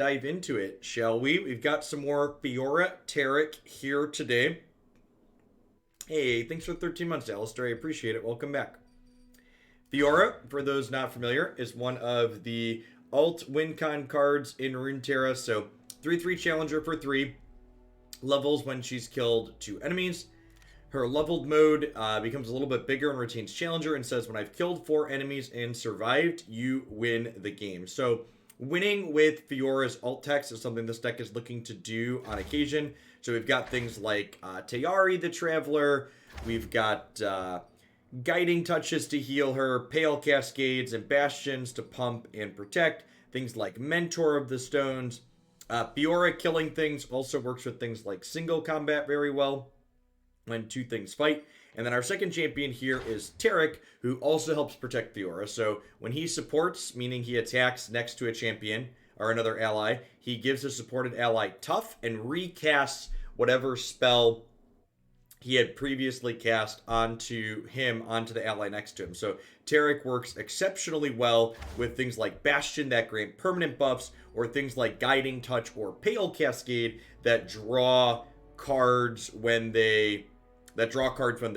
dive into it, shall we? We've got some more Fiora Taric here today. Hey, thanks for 13 months, Alistair. I appreciate it. Welcome back. Fiora, for those not familiar, is one of the alt win con cards in Runeterra. So 3/3 challenger for 3 levels when she's killed 2 enemies. Her leveled mode becomes a little bit bigger and retains challenger and says, when I've killed 4 enemies and survived, you win the game. So winning with Fiora's alt text is something this deck is looking to do on occasion. So we've got things like Taric the Traveler. We've got guiding touches to heal her, pale cascades and bastions to pump and protect. Things like Mentor of the Stones. Fiora killing things also works with things like single combat very well when 2 things fight. And then our second champion here is Taric, who also helps protect Fiora. So when he supports, meaning he attacks next to a champion or another ally, he gives a supported ally tough and recasts whatever spell he had previously cast onto the ally next to him. So Taric works exceptionally well with things like Bastion that grant permanent buffs, or things like Guiding Touch or Pale Cascade that draw cards when they're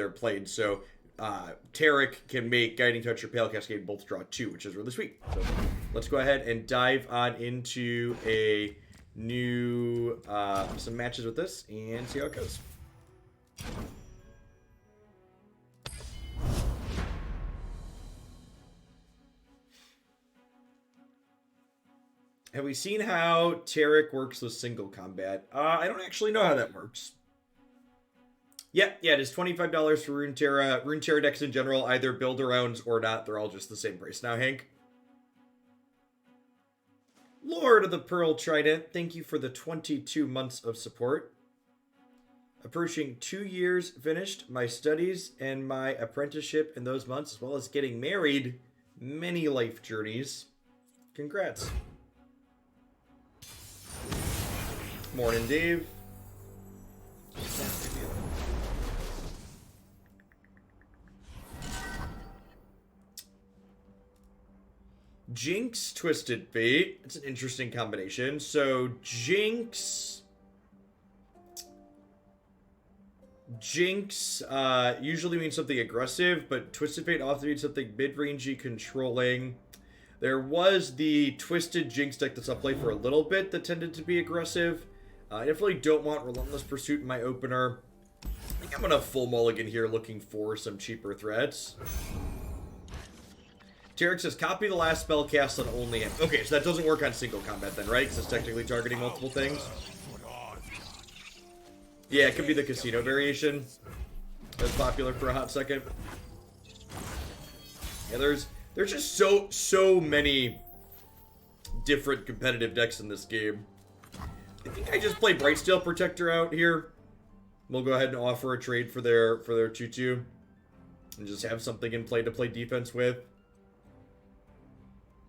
played. So Taric can make Guiding Touch or Pale Cascade both draw 2, which is really sweet. So let's go ahead and dive on into a new some matches with this and see how it goes. Have we seen how Taric works with single combat? I don't actually know how that works. Yeah, it is $25 for Runeterra. Runeterra decks in general, either build-arounds or not, they're all just the same price now, Hank. Lord of the Pearl Trident, thank you for the 22 months of support. Approaching 2 years finished, my studies and my apprenticeship in those months, as well as getting married. Many life journeys. Congrats. Morning, Dave. Jinx, Twisted Fate. It's an interesting combination. So Jinx usually means something aggressive, but Twisted Fate often means something mid-rangey, controlling. There was the Twisted Jinx deck that's up play for a little bit that tended to be aggressive. I definitely don't want Relentless Pursuit in my opener. I think I'm going to full mulligan here looking for some cheaper threats. Taric says, copy the last spell cast on only him. Okay, so that doesn't work on single combat then, right? Because it's technically targeting multiple things. Yeah, it could be the casino variation. That's popular for a hot second. Yeah, there's just so many different competitive decks in this game. I think I just play Brightsteel Protector out here. We'll go ahead and offer a trade for their 2/2. And just have something in play to play defense with.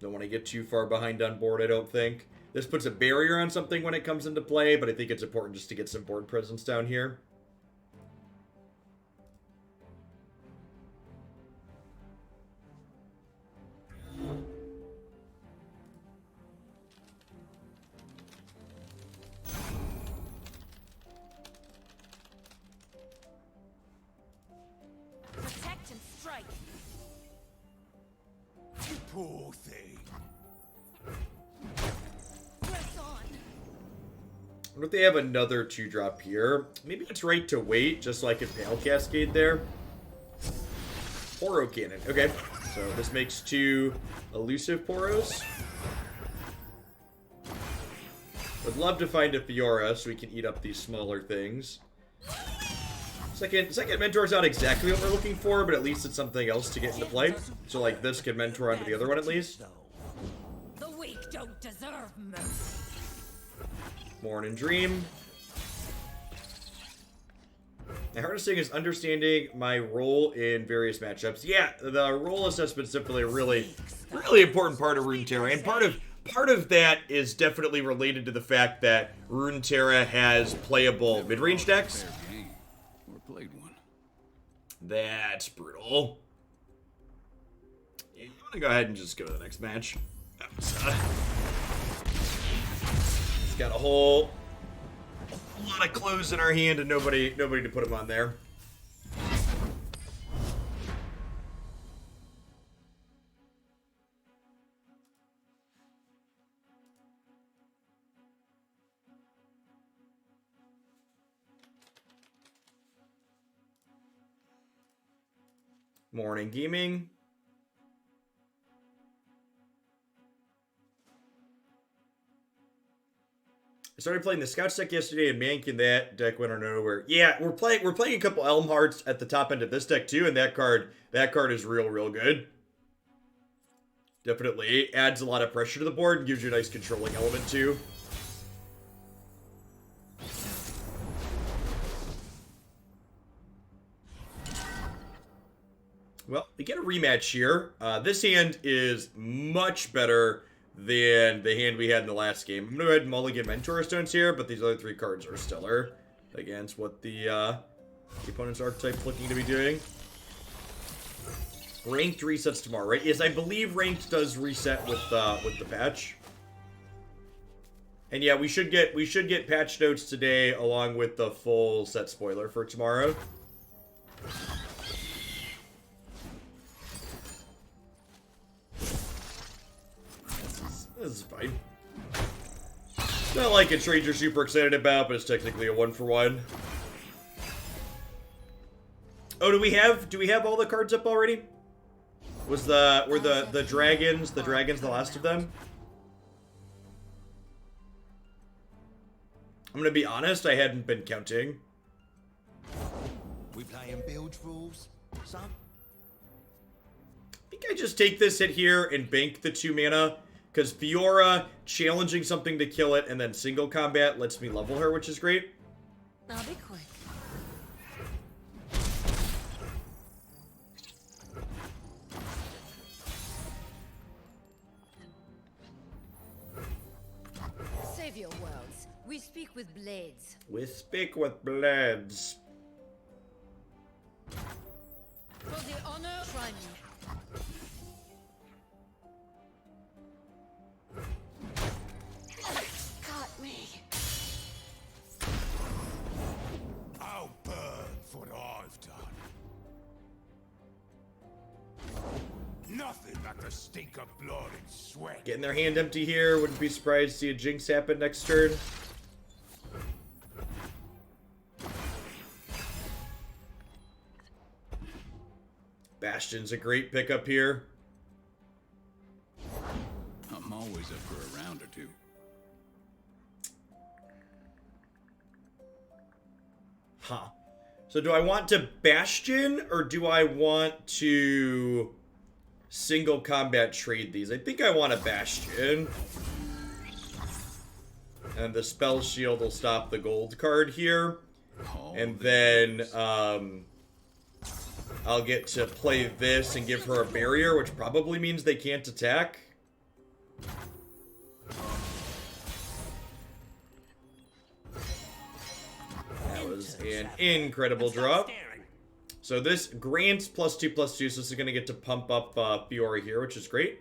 Don't want to get too far behind on board, I don't think. This puts a barrier on something when it comes into play, but I think it's important just to get some board presence down here. Protect and strike. You poor thing. Press on. I wonder if they have another 2-drop here. Maybe it's right to wait, just so I can Pale Cascade there. Poro Cannon. Okay, so this makes 2 elusive Poros. Would love to find a Fiora so we can eat up these smaller things. Second Mentor's not exactly what we're looking for, but at least it's something else to get into play. So like this can Mentor onto the other one at least. The weak don't deserve mercy. Morning Dream. The hardest thing is understanding my role in various matchups. Yeah, the role assessment is definitely a really important part of Runeterra, and part of that is definitely related to the fact that Runeterra has playable mid-range decks. Played one. That's brutal. Yeah, you want to go ahead and just go to the next match. Just got a whole lot of clothes in our hand and nobody to put them on there. Morning gaming. I started playing the Scout deck yesterday and manking that deck went nowhere. Yeah, we're playing a couple Elm Hearts at the top end of this deck too, and that card is real good. Definitely adds a lot of pressure to the board and gives you a nice controlling element too. Well, we get a rematch here. This hand is much better than the hand we had in the last game. I'm going to go ahead and mulligan Mentor Stones here, but these other 3 cards are stellar against what the opponent's archetype looking to be doing. Ranked resets tomorrow, right? Yes, I believe Ranked does reset with the patch. And yeah, we should get patch notes today along with the full set spoiler for tomorrow. This is fine. Not like a trade you're super excited about, but it's technically a 1-for-1. Oh, do we have all the cards up already? Were the dragons the last of them? I'm gonna be honest, I hadn't been counting. We playing bilge rules, son? I think I just take this hit here and bank the 2 mana. Because Fiora challenging something to kill it and then single combat lets me level her, which is great. I'll be quick. Save your worlds. We speak with blades. We speak with blades. For the honor, try me. Got me. I'll burn for what I've done. Nothing like the stink of blood and sweat. Getting their hand empty here. Wouldn't be surprised to see a Jinx happen next turn. Bastion's a great pickup here. I'm always up for a round or two. Huh. So do I want to Bastion or do I want to single combat trade these? I think I want a Bastion. And the spell shield will stop the gold card here. And then I'll get to play this and give her a barrier, which probably means they can't attack. That was an incredible drop. So this grants +2/+2, so this is going to get to pump up Fiora here, which is great.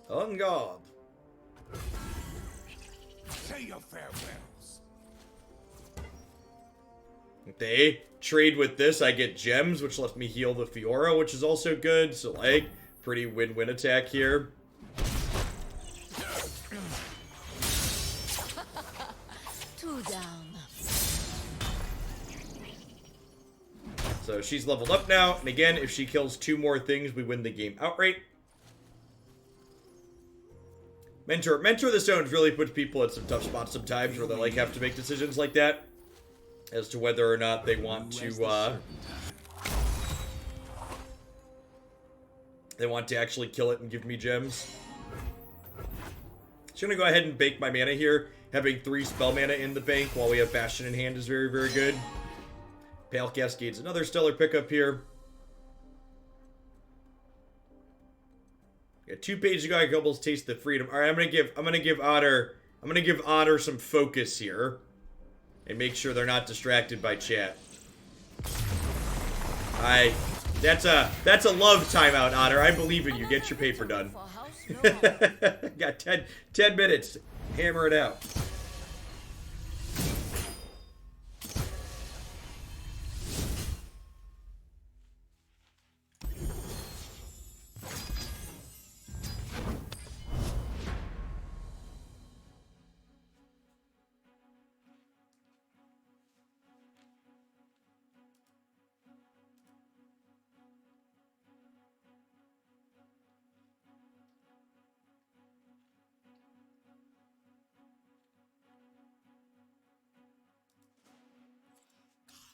On guard. Say your farewells. They trade with this, I get gems, which lets me heal the Fiora, which is also good. So, like, pretty win-win attack here. Two down. So she's leveled up now, and again, if she kills 2 more things, we win the game outright. Mentor the Stones really puts people at some tough spots sometimes, where they like have to make decisions like that as to whether or not they want to actually kill it and give me gems. So I'm gonna go ahead and bank my mana here. Having 3 spell mana in the bank while we have Bastion in hand is very, very good. Pale Cascade's another stellar pickup here. Yeah, 2 pages ago, I could almost taste the freedom. All right, I'm gonna give Otter some focus here, and make sure they're not distracted by chat. I That's a love timeout, Otter. I believe in you. Get your paper done. Got 10 minutes. Hammer it out.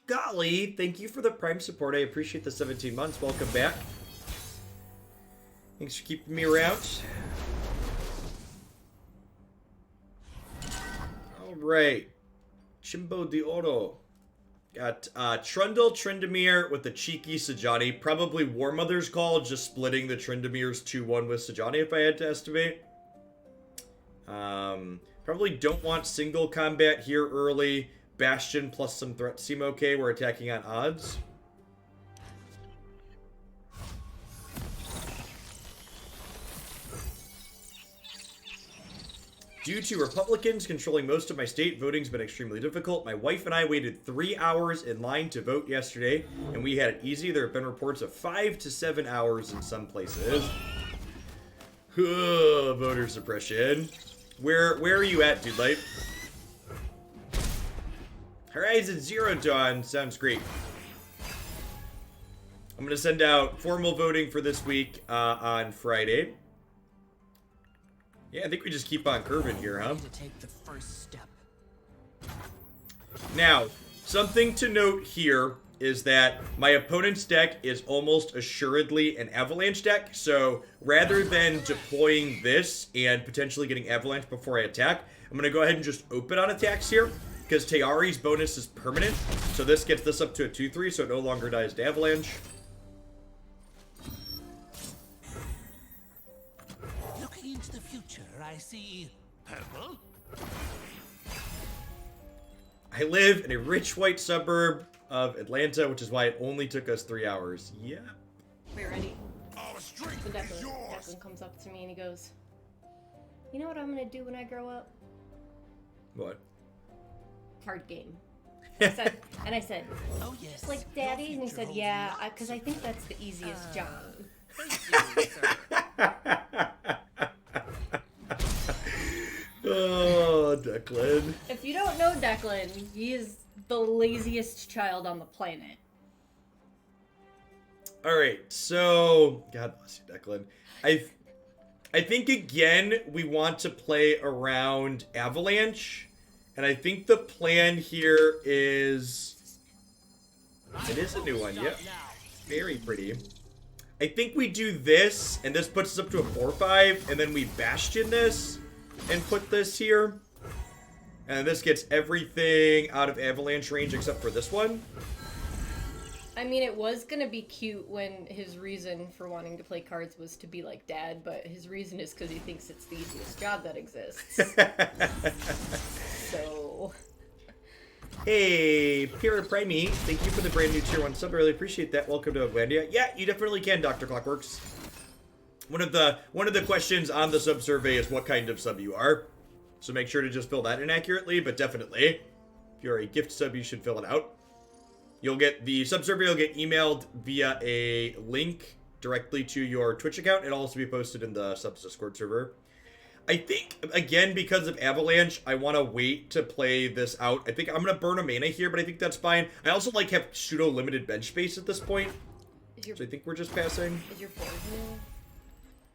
Golly, thank you for the Prime support. I appreciate the 17 months. Welcome back. Thanks for keeping me around. Alright. Chimbo de Oro. Got Trundle, Tryndamere with the cheeky Sajani. Probably War Mother's Call, just splitting the Tryndamere's 2-1 with Sajani if I had to estimate. Probably don't want single combat here early. Bastion plus some threats seem okay. We're attacking on odds. Due to Republicans controlling most of my state, voting's been extremely difficult. My wife and I waited 3 hours in line to vote yesterday, and we had it easy. There have been reports of 5 to 7 hours in some places. Voter suppression. Where are you at, dude? Light? Horizon Zero Dawn sounds great. I'm gonna send out formal voting for this week on Friday. Yeah, I think we just keep on curving here, huh? To take the first step. Now, something to note here is that my opponent's deck is almost assuredly an Avalanche deck, so rather than deploying this and potentially getting Avalanche before I attack, I'm gonna go ahead and just open on attacks here. Because Tayari's bonus is permanent, so this gets this up to a 2-3, so it no longer dies to Avalanche. Looking into the future, I see purple. I live in a rich white suburb of Atlanta, which is why it only took us 3 hours. Yeah. Wait, ready? Our strength So is Declan yours. comes up to me and he goes, "You know what I'm gonna do when I grow up? What? Card game." I said, Oh yes. "Just like Daddy?" And he said, "Yeah, because I think that's the easiest job." Oh, Declan. If you don't know Declan, he is the laziest child on the planet. Alright, so... God bless you, Declan. I think, again, we want to play around Avalanche. And I think the plan here is... It is a new one, yep. Very pretty. I think we do this, and this puts us up to a 4-5, and then we Bastion this, and put this here. And this gets everything out of Avalanche range except for this one. I mean, it was gonna be cute when his reason for wanting to play cards was to be like Dad, but his reason is because he thinks it's the easiest job that exists. So... Hey, Pira Primey, thank you for the brand new tier 1 sub. I really appreciate that. Welcome to Atlantia. Yeah, you definitely can, Dr. Clockworks. One of the questions on the sub survey is what kind of sub you are. So make sure to just fill that in accurately, but definitely, if you're a gift sub, you should fill it out. You'll get the sub survey will get emailed via a link directly to your Twitch account. It'll also be posted in the subs Discord server. I think, again, because of Avalanche, I want to wait to play this out. I think I'm going to burn a mana here, but I think that's fine. I also, like, have pseudo-limited bench space at this point. So I think we're just passing. Is your board new?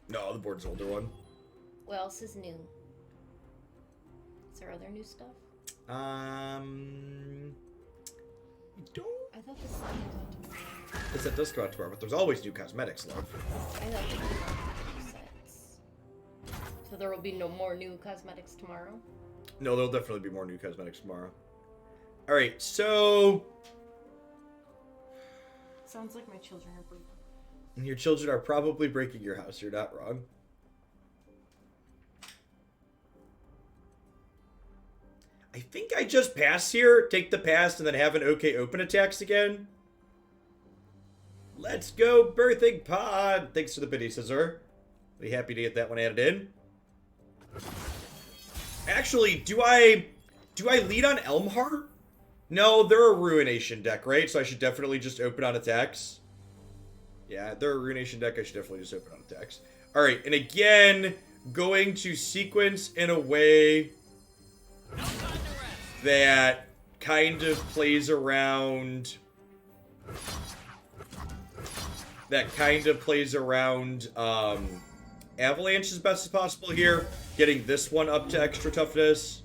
No, the board's an older one. What else is new? Is there other new stuff? I don't... I thought the sun was out tomorrow. The set does come out tomorrow, but there's always new cosmetics, love. I thought there were new sets. So there will be no more new cosmetics tomorrow? No, there'll definitely be more new cosmetics tomorrow. Alright, so... Sounds like my children are breathing. Your children are probably breaking your house. You're not wrong. I think I just pass here, take the pass, and then have an okay open attacks again. Let's go, birthing pod. Thanks for the biddy, Scissor. Be happy to get that one added in. Actually, do I lead on Elmheart? No, they're a Ruination deck, right? So I should definitely just open on attacks. Yeah, they're a Ruination deck. I should definitely just open on attacks. All right, and again, going to sequence in a way that kind of plays around... Avalanche as best as possible here. Getting this one up to extra toughness.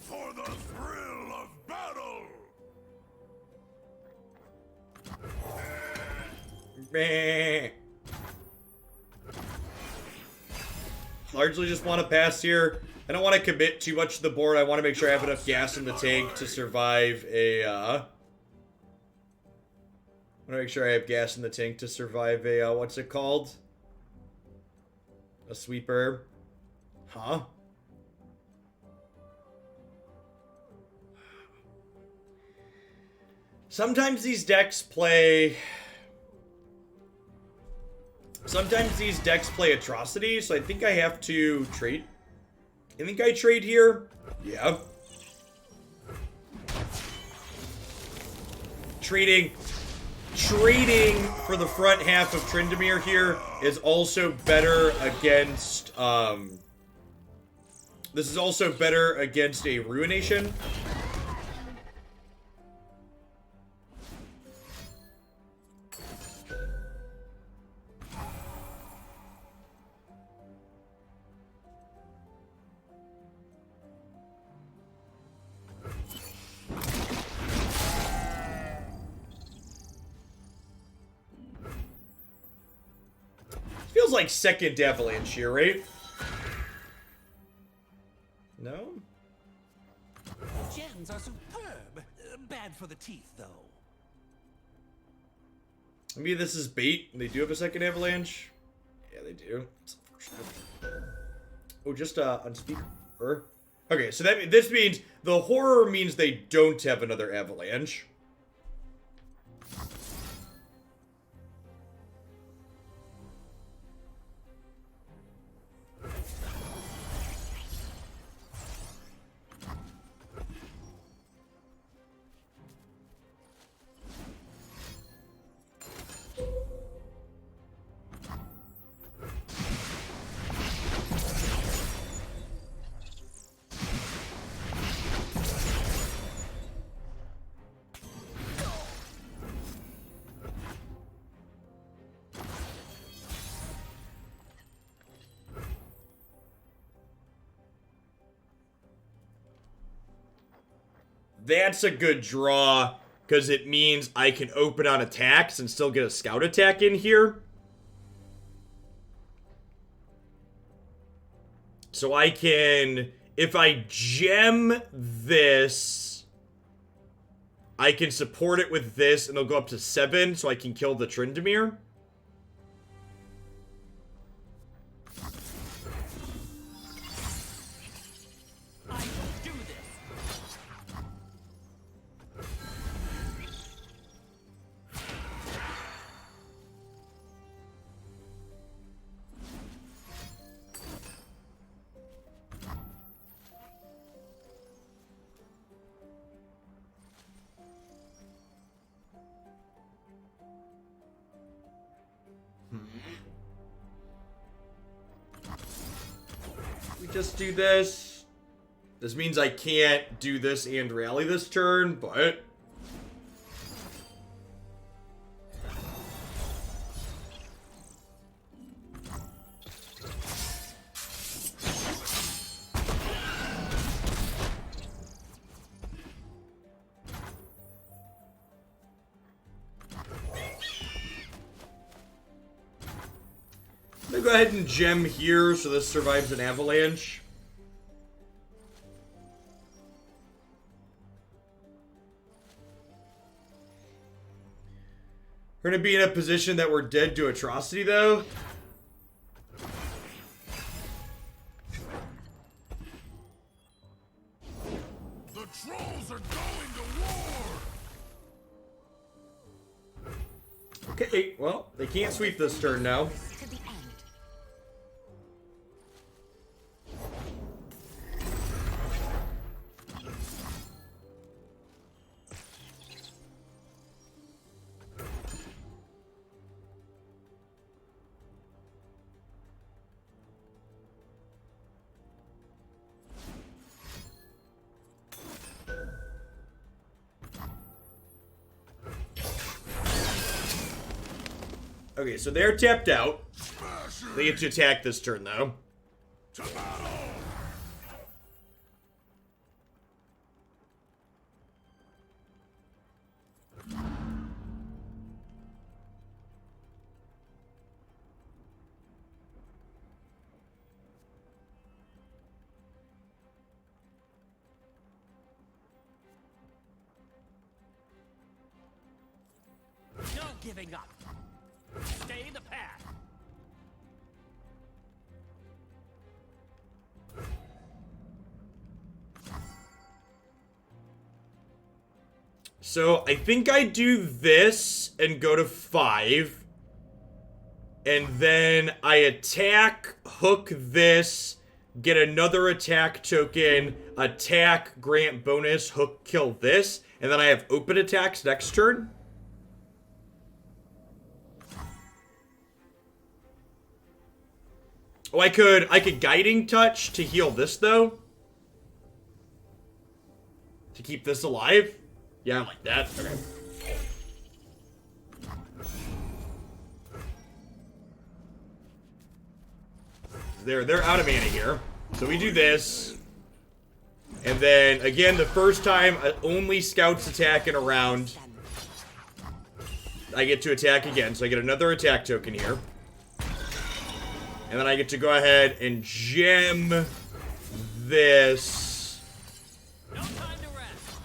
For the thrill of battle! Meh. Largely just want to pass here. I don't want to commit too much to the board. I want to make sure I have enough gas in the tank to survive a, I want to make sure I have gas in the tank to survive a, what's it called? A sweeper. Huh? Sometimes these decks play atrocities, so I think I have to trade. I think I trade here. Yeah. Trading for the front half of Tryndamere here is also better against, this is also better against a Ruination. Feels like second Avalanche here, right? No? Gems are superb. Bad for the teeth, though. Maybe this is bait, and they do have a second Avalanche. Yeah, they do. It's unfortunate. Oh, just unspeakable. Okay, so this means the horror means they don't have another Avalanche. That's a good draw, because it means I can open on attacks and still get a scout attack in here. So I can, if I gem this, I can support it with this, and it'll go up to 7, so I can kill the Tryndamere. We just do this. This means I can't do this and rally this turn, but... I'm gonna go ahead and gem here so this survives an avalanche. We're gonna be in a position that we're dead to atrocity, though. The trolls are going to war! Okay, well, they can't sweep this turn now. To the end. Okay, so they're tapped out. They get to attack this turn, though. To battle! No giving up. Stay the path. So I think I do this and go to 5. And then I attack, hook this, get another attack token, attack, grant bonus, hook, kill this. And then I have open attacks next turn. Oh, I could guiding touch to heal this, though. To keep this alive. Yeah, I like that. Okay. They're out of mana here. So we do this. And then, again, the first time only scouts attack in a round, I get to attack again. So I get another attack token here. And then I get to go ahead and gem this. No time to rest.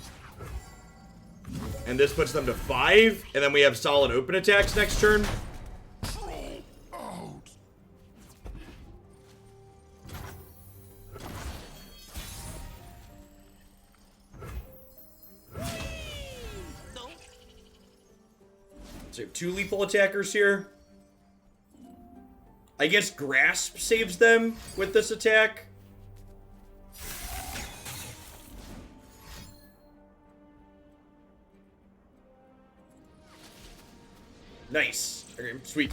And this puts them to 5. And then we have solid open attacks next turn. Troll out! No. So we have 2 lethal attackers here. I guess Grasp saves them with this attack. Nice. Okay, sweet.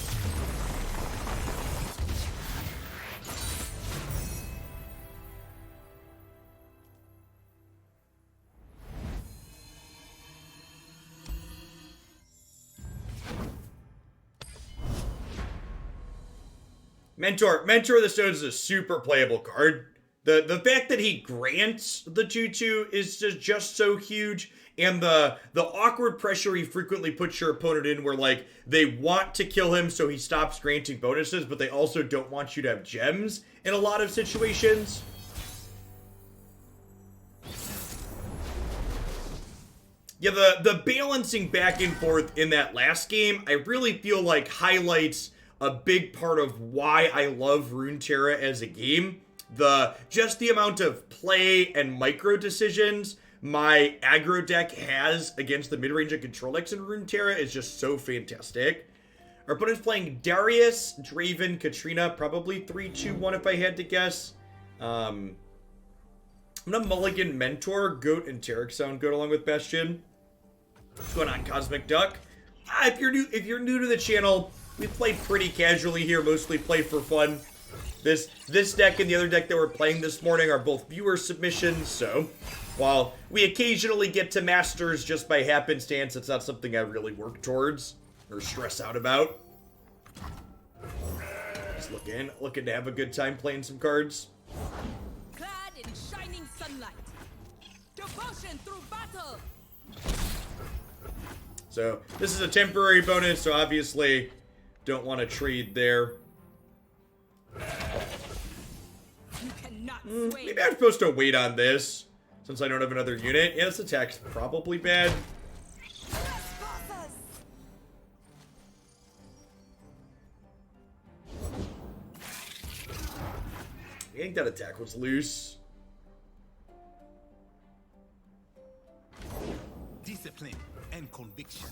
Mentor of the Stones is a super playable card. The fact that he grants the 2/2 is just so huge, and the awkward pressure he frequently puts your opponent in, where like they want to kill him so he stops granting bonuses, but they also don't want you to have gems in a lot of situations. Yeah, the balancing back and forth in that last game, I really feel like highlights a big part of why I love Runeterra as a game. Just the amount of play and micro decisions my aggro deck has against the mid-range and control decks in Runeterra is just so fantastic. Our opponent's playing Darius, Draven, Katrina, probably 3-2-1 if I had to guess. I'm gonna mulligan Mentor, Goat, and Taric sound good along with Bastion. What's going on, Cosmic Duck? If you're new to the channel, we play pretty casually here, mostly play for fun. This deck and the other deck that we're playing this morning are both viewer submissions, so while we occasionally get to masters just by happenstance, it's not something I really work towards or stress out about. Just looking to have a good time playing some cards. Clad in shining sunlight. Devotion through battle. So this is a temporary bonus, so obviously don't want to trade there. You cannot sway. Maybe I'm supposed to wait on this, since I don't have another unit. Yeah, this attack's probably bad. I think that attack was loose. Discipline and conviction.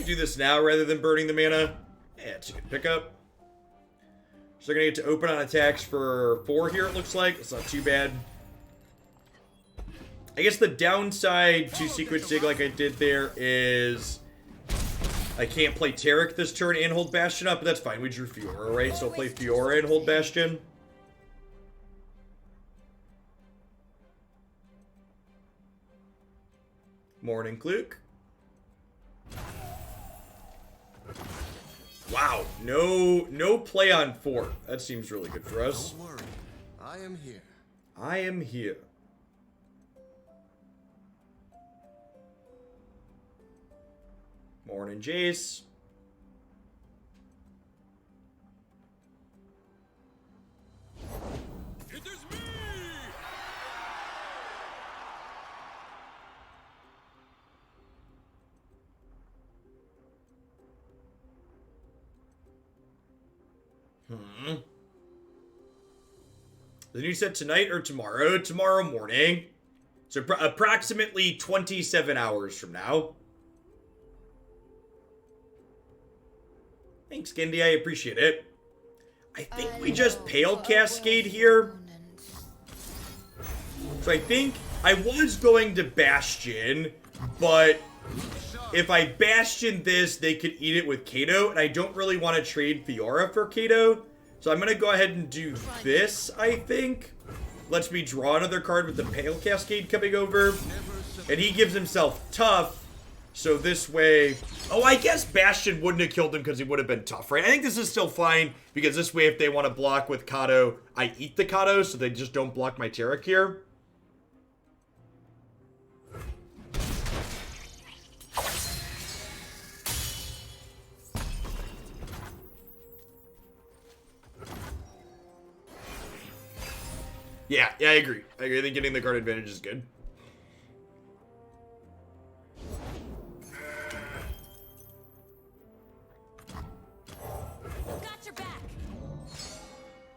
Do this now rather than burning the mana. Yeah, it's a good pickup. So they're gonna get to open on attacks for 4 here, it looks like. It's not too bad. I guess the downside to Secret Sig like I did there is I can't play Taric this turn and hold Bastion up, but that's fine. We drew Fiora, right? So I'll play Fiora and hold Bastion. Morning, Kluke. Wow, no play on 4. That seems really good for us. Don't worry, I am here. I am here. Morning, Jace. It is me! The new set tonight or tomorrow? Tomorrow morning. So approximately 27 hours from now. Thanks, Gendy. I appreciate it. I think we just Pale Cascade here. So I think I was going to Bastion, but if I Bastion this, they could eat it with Kato, and I don't really want to trade Fiora for Kato. So I'm going to go ahead and do this, I think. Lets me draw another card with the Pale Cascade coming over. And he gives himself tough. So this way... Oh, I guess Bastion wouldn't have killed him because he would have been tough, right? I think this is still fine. Because this way, if they want to block with Kato, I eat the Kato. So they just don't block my Taric here. Yeah, I agree. I think getting the card advantage is good. Got your back.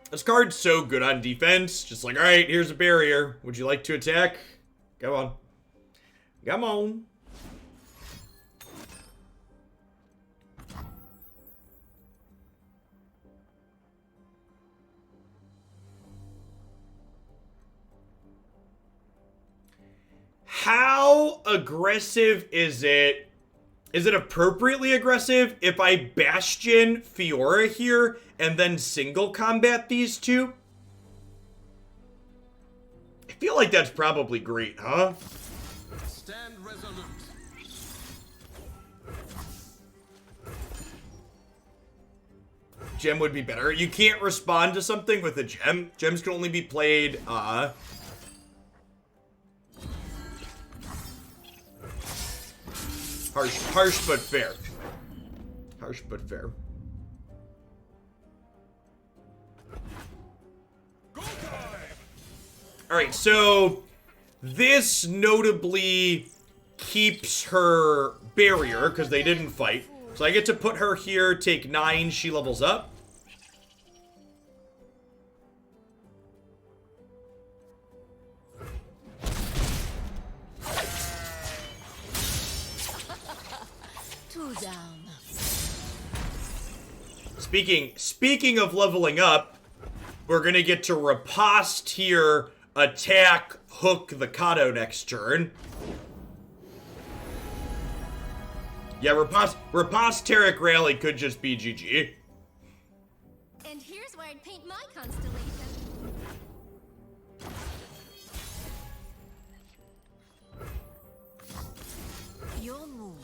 This card's so good on defense. Just like, alright, here's a barrier. Would you like to attack? Come on. Come on. How aggressive is it? Is it appropriately aggressive if I Bastion Fiora here and then single combat these two? I feel like that's probably great, huh? Stand resolute. Gem would be better. You can't respond to something with a gem. Gems can only be played, Harsh but fair. Harsh but fair. Alright, so this notably keeps her barrier because they didn't fight. So I get to put her here, take 9, she levels up. Two down. Speaking of leveling up, we're gonna get to riposte here, attack, hook the Kato next turn. Yeah, riposte Taric Rally could just be GG. And here's where I'd paint my constellation. Your move.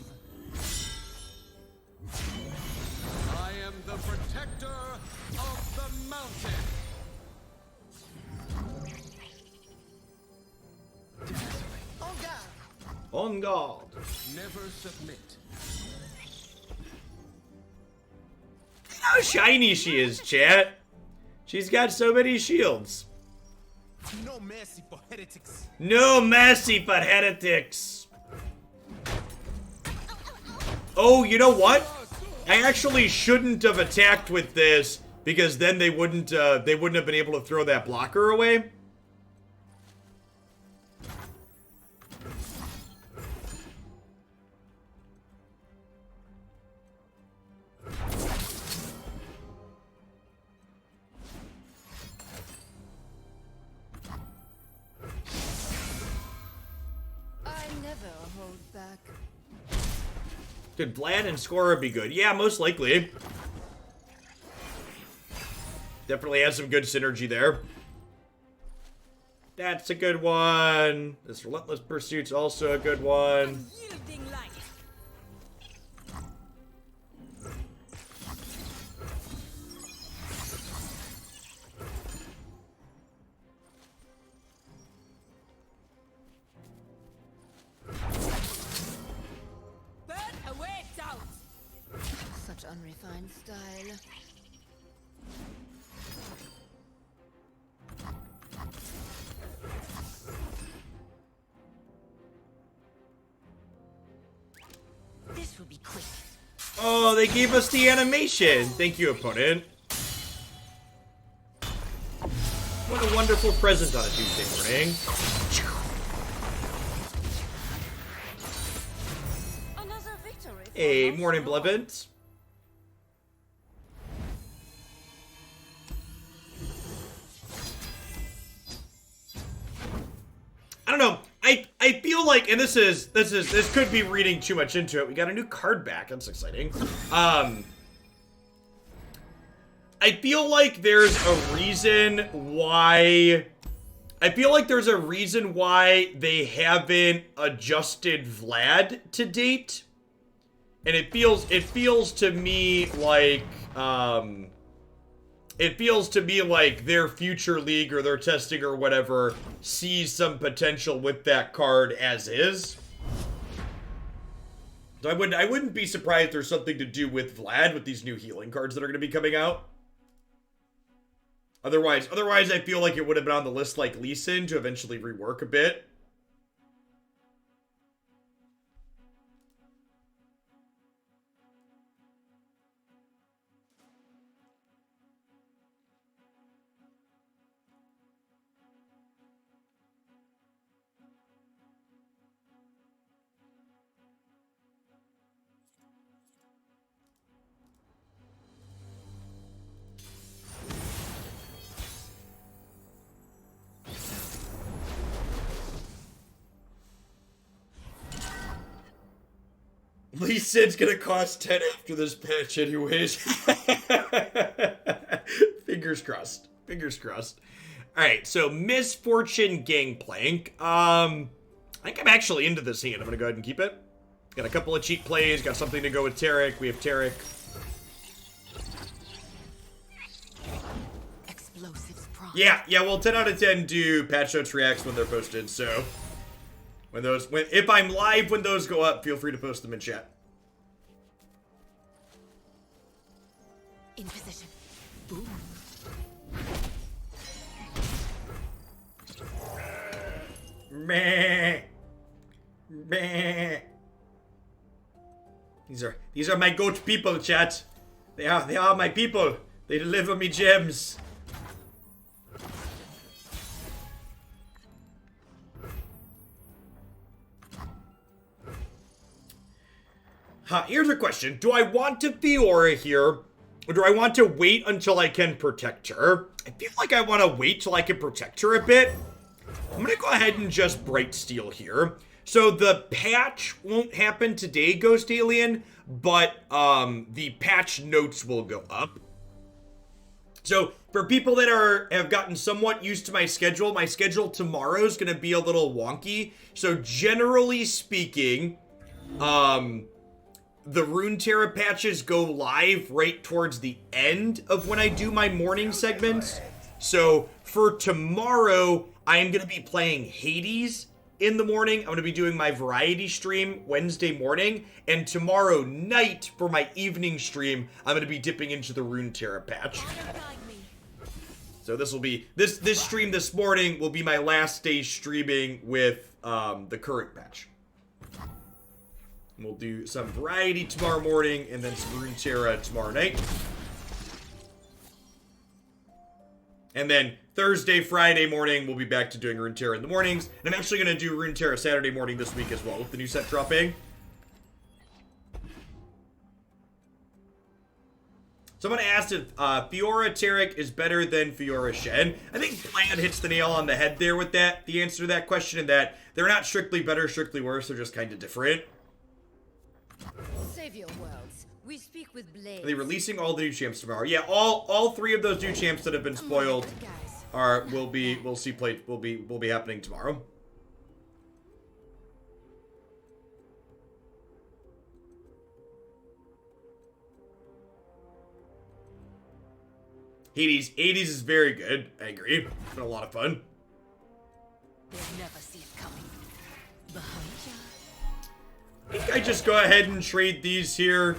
I am the protector of the mountain. On guard. On guard. Never submit. How shiny she is, chat. She's got so many shields. No mercy for heretics. No mercy for heretics. Oh, you know what? I actually shouldn't have attacked with this because then they wouldn't have been able to throw that blocker away. I never hold back. Could Vlad and Scorer be good? Yeah, most likely. Definitely has some good synergy there. That's a good one. This Relentless Pursuit's also a good one. Yielding light. Burn away doubt. Such unrefined style. This will be quick. Oh, they gave us the animation. Thank you, opponent. What a wonderful present on a Tuesday morning. Another victory. for Hey, us. morning, Blevins. I don't know. I feel like, and this could be reading too much into it. We got a new card back. That's exciting. I feel like there's a reason why. I feel like there's a reason why they haven't adjusted Vlad to date, and it feels to me like their future league or their testing or whatever sees some potential with that card as is. So I wouldn't be surprised if there's something to do with Vlad with these new healing cards that are going to be coming out. Otherwise, I feel like it would have been on the list like Lee Sin to eventually rework a bit. Lee Sin's gonna cost 10 after this patch anyways. Fingers crossed. Fingers crossed. Alright, so Misfortune Gangplank. I think I'm actually into this hand. I'm gonna go ahead and keep it. Got a couple of cheap plays, got something to go with Taric. We have Taric. Explosives prompt. Yeah, well 10 out of 10 do patch notes reacts when they're posted, so if I'm live when those go up, feel free to post them in chat. In position. Boom. Meh. Meh. These are my goat people, chat. They are my people. They deliver me gems. Here's a question. Do I want to Fiora here, or do I want to wait until I can protect her? I feel like I want to wait till I can protect her a bit. I'm going to go ahead and just Bright Steel here. So the patch won't happen today, Ghost Alien, but the patch notes will go up. So for people that have gotten somewhat used to my schedule tomorrow is going to be a little wonky. So generally speaking, the Runeterra patches go live right towards the end of when I do my morning segments. So for tomorrow, I am going to be playing Hades in the morning. I'm going to be doing my variety stream Wednesday morning. And tomorrow night for my evening stream, I'm going to be dipping into the Runeterra patch. So this will be, this stream this morning will be my last day streaming with the current patch. We'll do some variety tomorrow morning and then some Runeterra tomorrow night. And then Thursday, Friday morning, we'll be back to doing Runeterra in the mornings. And I'm actually going to do Runeterra Saturday morning this week as well, with the new set dropping. Someone asked if Fiora Taric is better than Fiora Shen. I think Plan hits the nail on the head there with that. The answer to that question, and that they're not strictly better, strictly worse. They're just kind of different. Save your worlds. We speak with blades. Are they releasing all the new champs tomorrow? Yeah, all 3 of those new champs that have been spoiled will be happening tomorrow. Hades is very good. I agree. It's been a lot of fun. They'll never see it coming. Behind ya. I think I just go ahead and trade these here.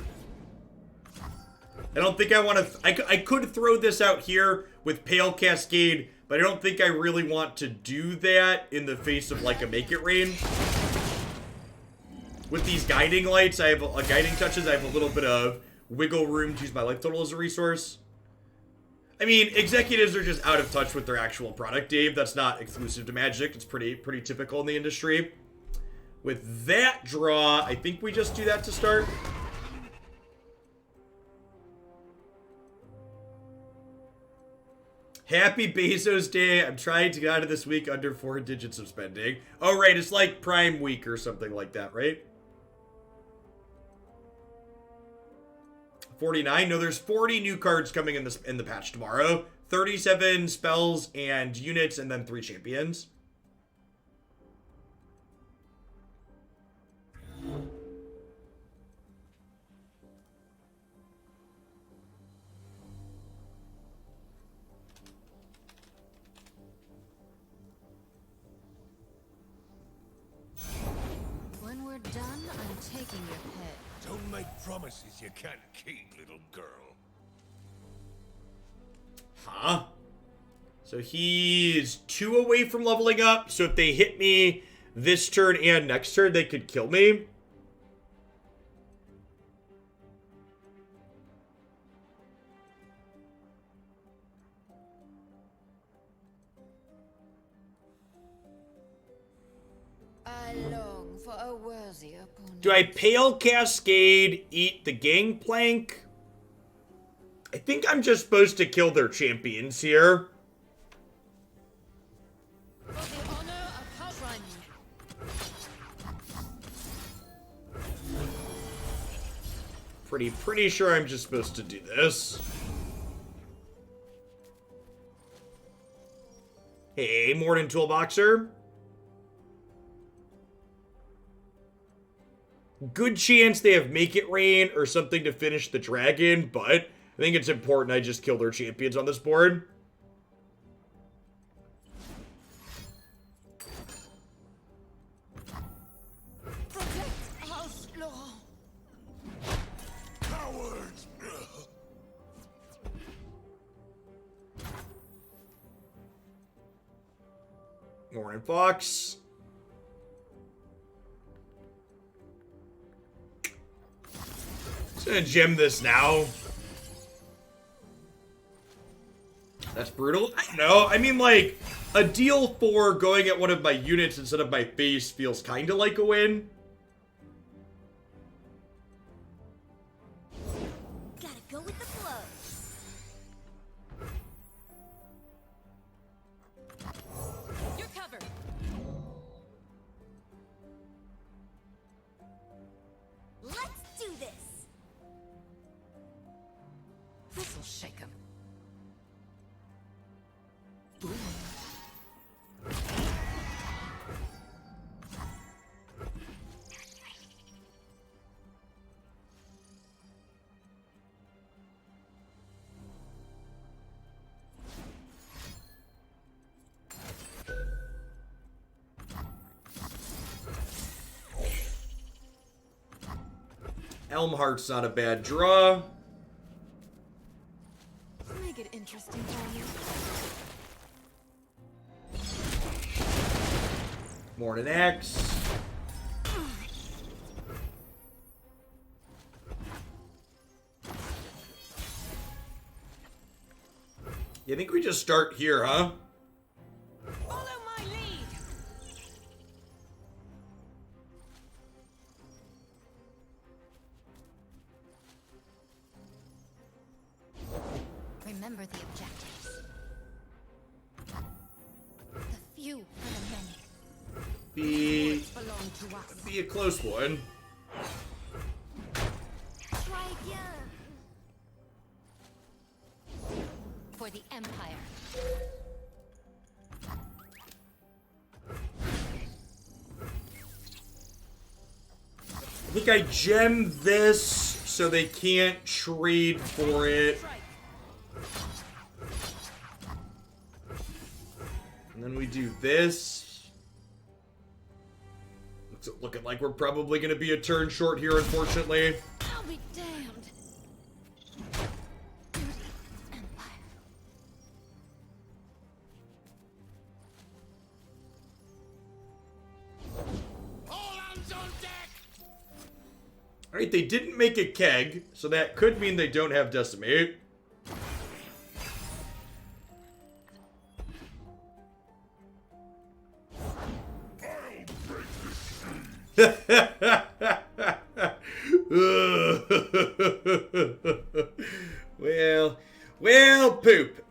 I don't think I want to... I could throw this out here with Pale Cascade, but I don't think I really want to do that in the face of, like, a Make It Rain. With these Guiding Lights, I have Guiding Touches, I have a little bit of wiggle room to use my life total as a resource. I mean, executives are just out of touch with their actual product, Dave. That's not exclusive to Magic. It's pretty typical in the industry. With that draw, I think we just do that to start. Happy Bezos Day. I'm trying to get out of this week under 4 digits of spending. Oh, right. It's like Prime Week or something like that, right? 49. No, there's 40 new cards coming in the patch tomorrow. 37 spells and units, and then 3 champions. When we're done, I'm taking your pet. Don't make promises you can't keep, little girl. Huh? So he's 2 away from leveling up. So if they hit me this turn and next turn, they could kill me. I long for a worthy opponent. Do I Pale Cascade, eat the Gangplank? I think I'm just supposed to kill their champions here. For the honor of House Run. Pretty sure I'm just supposed to do this. Hey, Morden Toolboxer. Good chance they have Make It Rain or something to finish the dragon, but I think it's important I just kill their champions on this board. Protect House Law. Cowards! Morning Fox. Just gonna gem this now. That's brutal. I don't know. I mean, like, a deal for going at one of my units instead of my face feels kind of like a win. Gotta go with the flow. You're covered. Let's do this. This'll shake him. Elmheart's not a bad draw. Make it interesting for you. Morning X. You think we just start here, huh? Follow my lead. Remember the objectives. The few for the many. Belong to us. Be a close one. Try again. For the Empire. I think I gem this so they can't trade for it. And then we do this. Looking like we're probably going to be a turn short here, unfortunately. I'll be damned. Empire. All hands on deck! Alright, they didn't make a keg, so that could mean they don't have decimate. well, poop.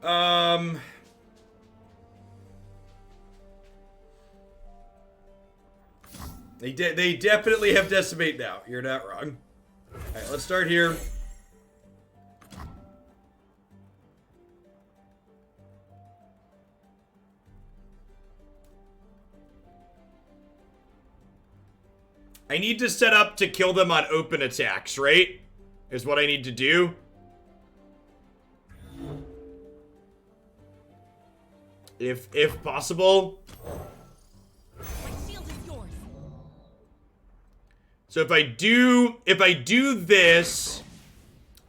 They definitely have decimate now. You're not wrong. All right, let's start here. I need to set up to kill them on open attacks, right? Is what I need to do. If possible. My shield is yours. So if I do this,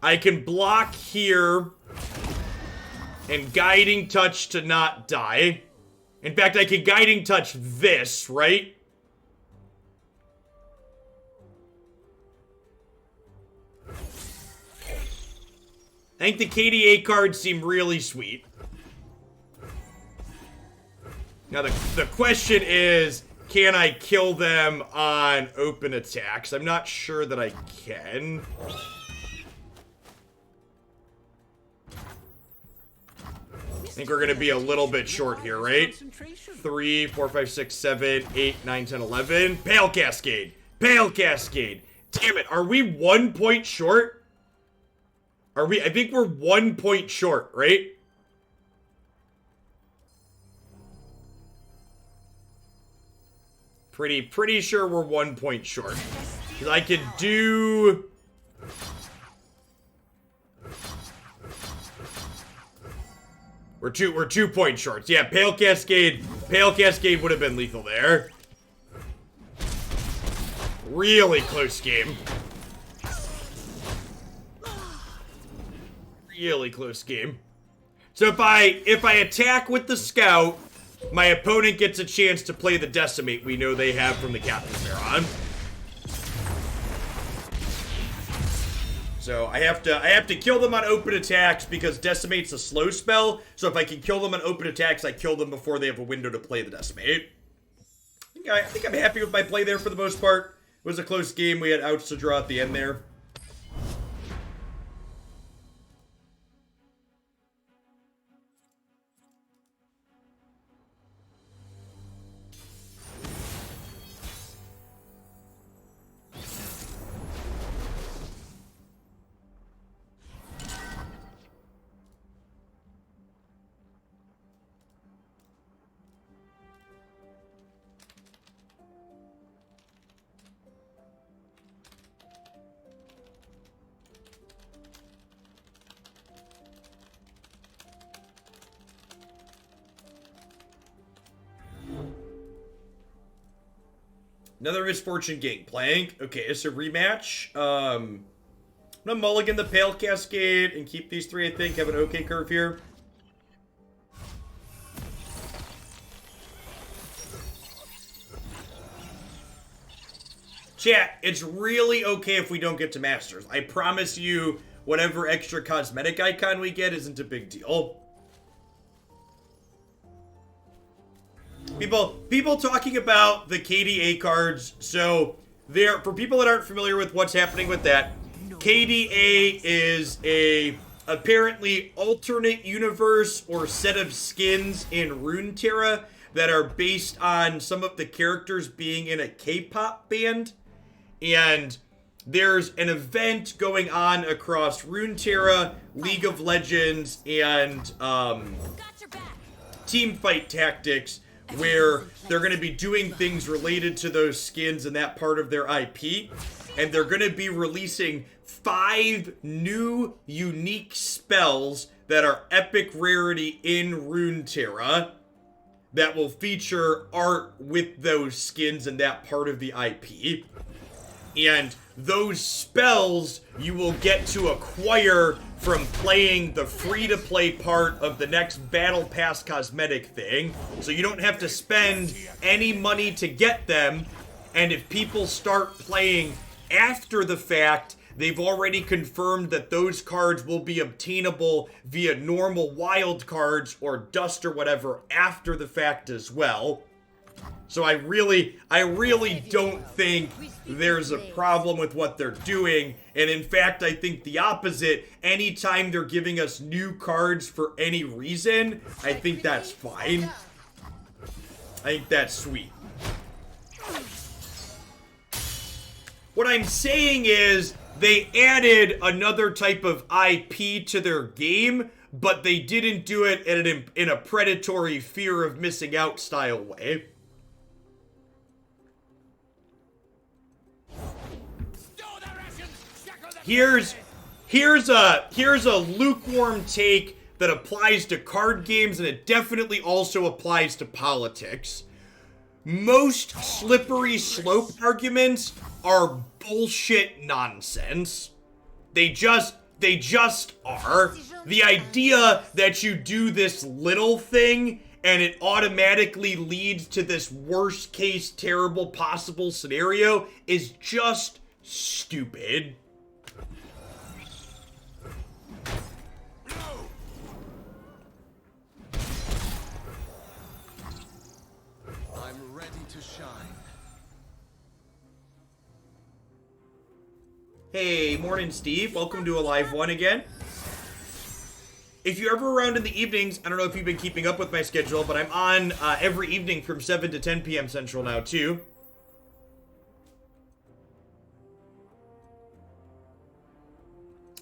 I can block here and guiding touch to not die. In fact, I can guiding touch this, right? I think the KDA cards seem really sweet. Now the question is, can I kill them on open attacks? I'm not sure that I can. I think we're gonna be a little bit short here, right? 3, 4, 5, 6, 7, 8, 9, 10, 11. Pale Cascade! Pale Cascade! Damn it, are we 1 point short? Are we? I think we're 1 point short, right? Pretty sure we're 1 point short. Because I could do... We're 2 point shorts. Yeah, Pale Cascade would have been lethal there. Really close game. Really close game. So if I attack with the scout, my opponent gets a chance to play the decimate we know they have from the Captain Baron. So I have to kill them on open attacks because decimate's a slow spell. So if I can kill them on open attacks, I kill them before they have a window to play the decimate. I think I'm happy with my play there for the most part. It was a close game. We had outs to draw at the end there. Another Misfortune Gangplank. Okay, it's a rematch. I'm gonna mulligan the Pale Cascade and keep these three, I think. Have an okay curve here. Chat, it's really okay if we don't get to Masters. I promise you, whatever extra cosmetic icon we get isn't a big deal. People talking about the KDA cards. So there, for people that aren't familiar with what's happening with that, KDA is a apparently alternate universe or set of skins in Runeterra that are based on some of the characters being in a K-pop band. And there's an event going on across Runeterra, League of Legends, and Teamfight Tactics, where they're going to be doing things related to those skins and that part of their IP. And they're going to be releasing 5 new unique spells that are epic rarity in Runeterra that will feature art with those skins and that part of the IP. And those spells you will get to acquire from playing the free-to-play part of the next Battle Pass cosmetic thing. So you don't have to spend any money to get them. And if people start playing after the fact, they've already confirmed that those cards will be obtainable via normal wild cards or dust or whatever after the fact as well. So I really don't think there's a problem with what they're doing. And in fact, I think the opposite. Anytime they're giving us new cards for any reason, I think that's fine. I think that's sweet. What I'm saying is they added another type of IP to their game, but they didn't do it in a predatory fear of missing out style way. Here's a lukewarm take that applies to card games, and it definitely also applies to politics. Most slippery slope arguments are bullshit nonsense. They just are. The idea that you do this little thing and it automatically leads to this worst case terrible possible scenario is just stupid. I'm ready to shine. Hey, morning, Steve. Welcome to a live one again. If you're ever around in the evenings, I don't know if you've been keeping up with my schedule, but I'm on every evening from 7 to 10 p.m. Central now, too.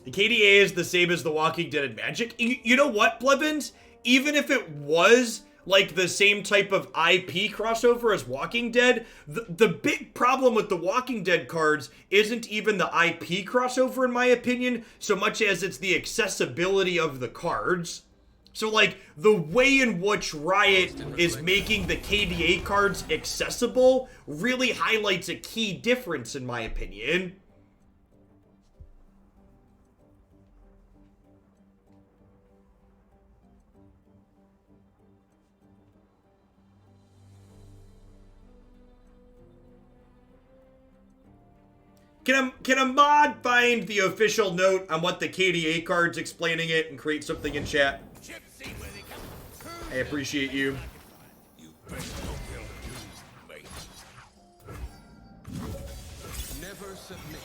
The KDA is the same as The Walking Dead and Magic. You know what, Blevins? Even if it was like the same type of IP crossover as Walking Dead, the big problem with the Walking Dead cards isn't even the IP crossover, in my opinion, so much as it's the accessibility of the cards. So, like, the way in which Riot is making the KDA cards accessible really highlights a key difference, in my opinion. Can a mod find the official note on what the KDA card's explaining it and create something in chat? I appreciate you. Never submit.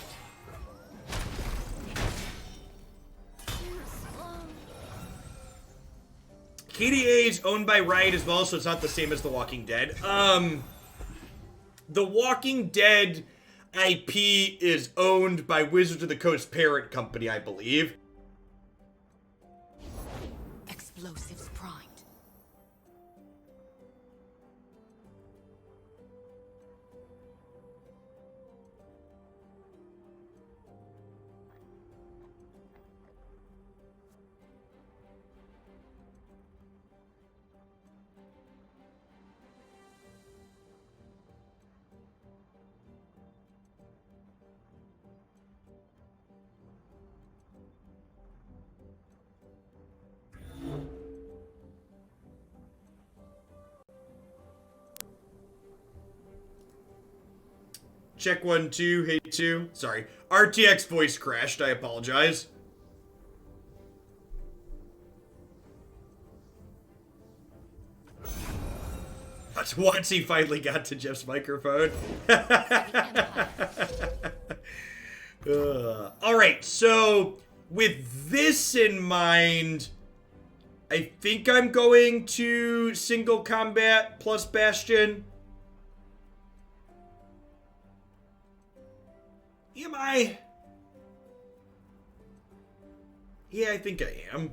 KDA is owned by Riot as well, so it's not the same as The Walking Dead. The Walking Dead IP is owned by Wizards of the Coast parent company, I believe. Explosives primed. Check 1, 2, hey 2. Sorry. RTX voice crashed, I apologize. once he finally got to Jeff's microphone. All right, so with this in mind, I think I'm going to single combat plus Bastion. Am I? Yeah, I think I am.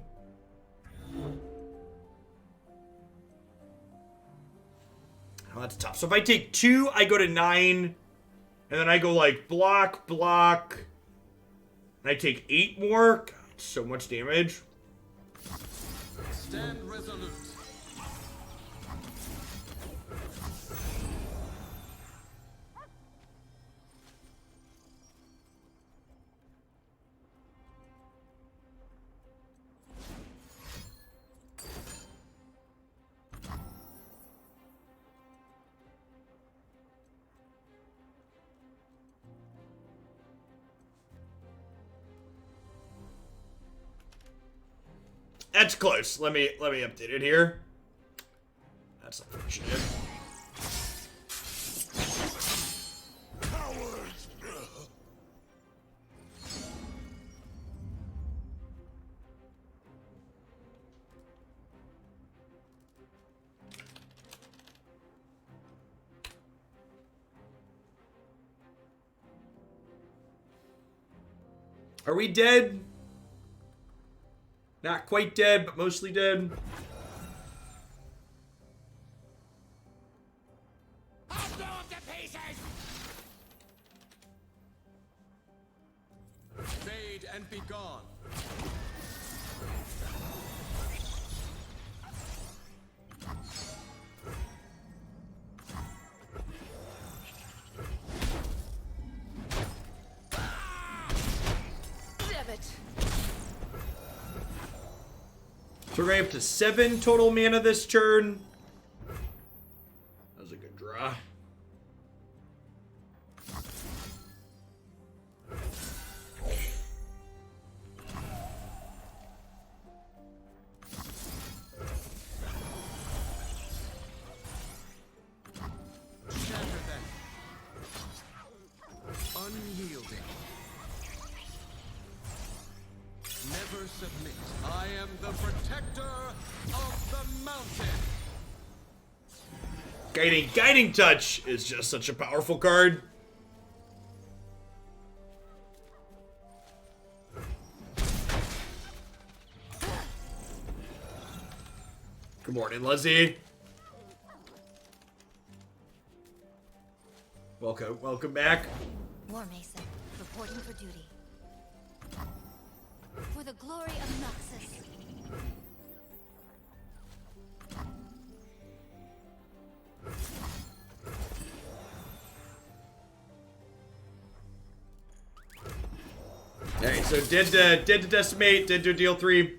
Oh, that's tough. So if I take 2, I go to 9. And then I go like block, block. And I take 8 more. God, so much damage. Stand resolute. That's close. Let me update it here. That's unfortunate. Cowards! Are we dead? Not quite dead, but mostly dead. I'll blow up the pieces! Fade and be gone. Damn it. So we're going up to 7 total mana this turn. That was a good draw. Shatter them. Unyielding. Never submit. I am the protector of the mountain. Guiding Touch is just such a powerful card. Good morning, Lizzie. Welcome back. War Mason, reporting for duty. For the glory of Noxus. Alright, so dead to decimate, dead to deal 3.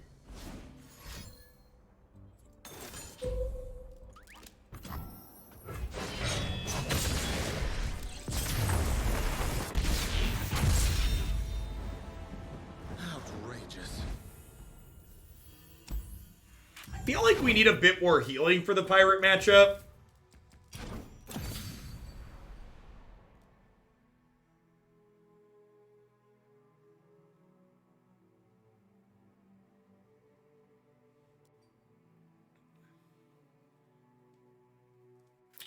Outrageous. I feel like we need a bit more healing for the pirate matchup.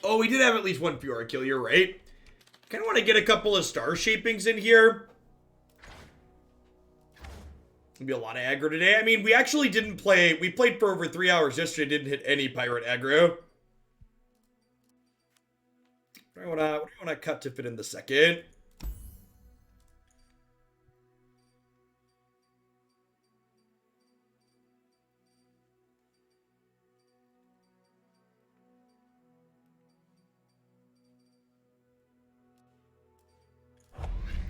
Oh, we did have at least one Fiora kill, you're right. Kind of want to get a couple of star shapings in here. It'll be a lot of aggro today. I mean, we actually didn't play. We played for over 3 hours yesterday. Didn't hit any pirate aggro. What do I want to cut to fit in the second?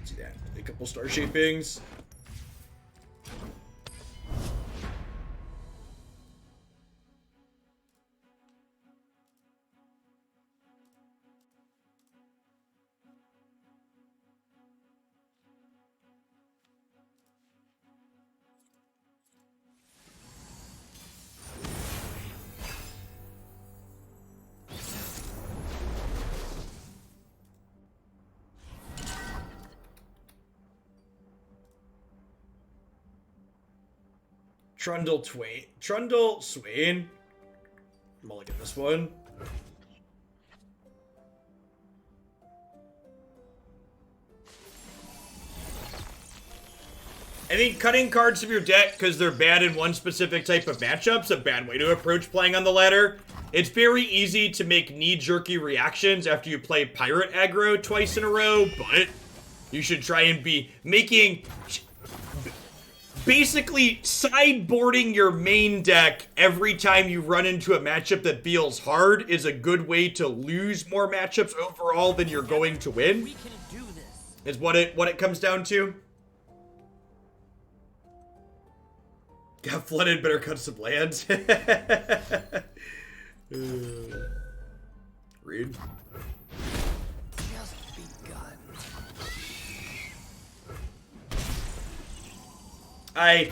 Let's see that. A couple star shapings. Trundle Swain. Mulligan this one. I think cutting cards from your deck because they're bad in one specific type of matchup's a bad way to approach playing on the ladder. It's very easy to make knee-jerky reactions after you play Pirate aggro twice in a row, but you should try and be making... basically sideboarding your main deck every time you run into a matchup that feels hard is a good way to lose more matchups overall than you're going to win. We can do this. Is what it comes down to. Got flooded, better cut some lands. Read. Just begun. I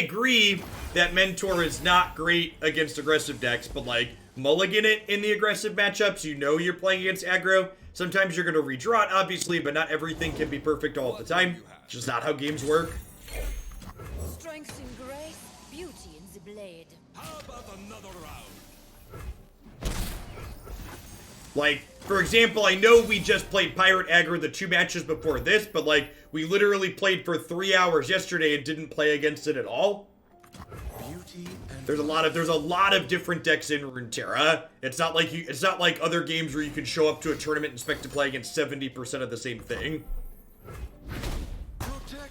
agree that Mentor is not great against aggressive decks, but like mulligan it in the aggressive matchups, you know you're playing against aggro. Sometimes you're gonna redraw it, obviously, but not everything can be perfect all the time. It's just not how games work. Strength in grace, beauty in the blade. How about another round? Like, for example, I know we just played Pirate aggro the 2 matches before this, but like, we literally played for 3 hours yesterday and didn't play against it at all. There's a lot of different decks in Runeterra. It's not like other games where you can show up to a tournament and expect to play against 70% of the same thing. Protect.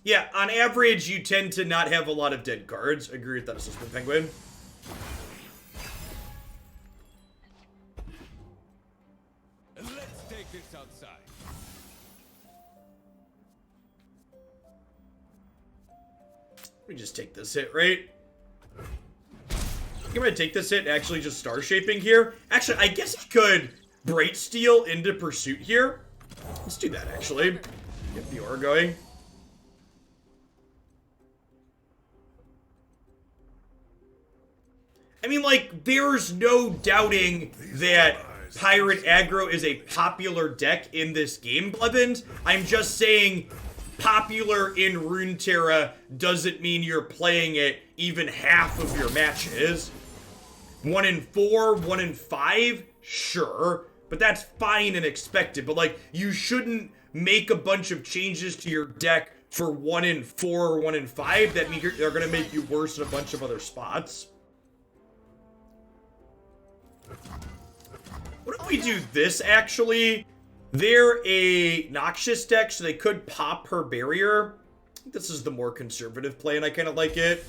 Yeah, on average, you tend to not have a lot of dead cards. Agree with that assessment, Penguin. Let's take this outside. We just take this hit, right? I'm gonna take this hit and actually just star shaping here. Actually, I guess I could Bright Steel into Pursuit here. Let's do that, actually. Get Fiora going. I mean, like, there's no doubting that Pirate aggro is a popular deck in this game, Blevins. I'm just saying popular in Runeterra doesn't mean you're playing it even half of your matches. 1 in 4, 1 in 5, sure, but that's fine and expected. But like, you shouldn't make a bunch of changes to your deck for 1 in 4 or 1 in 5 that mean they're gonna make you worse in a bunch of other spots. What if we do this, actually? They're a Noxious deck, so they could pop her barrier. I think this is the more conservative play, and I kind of like it.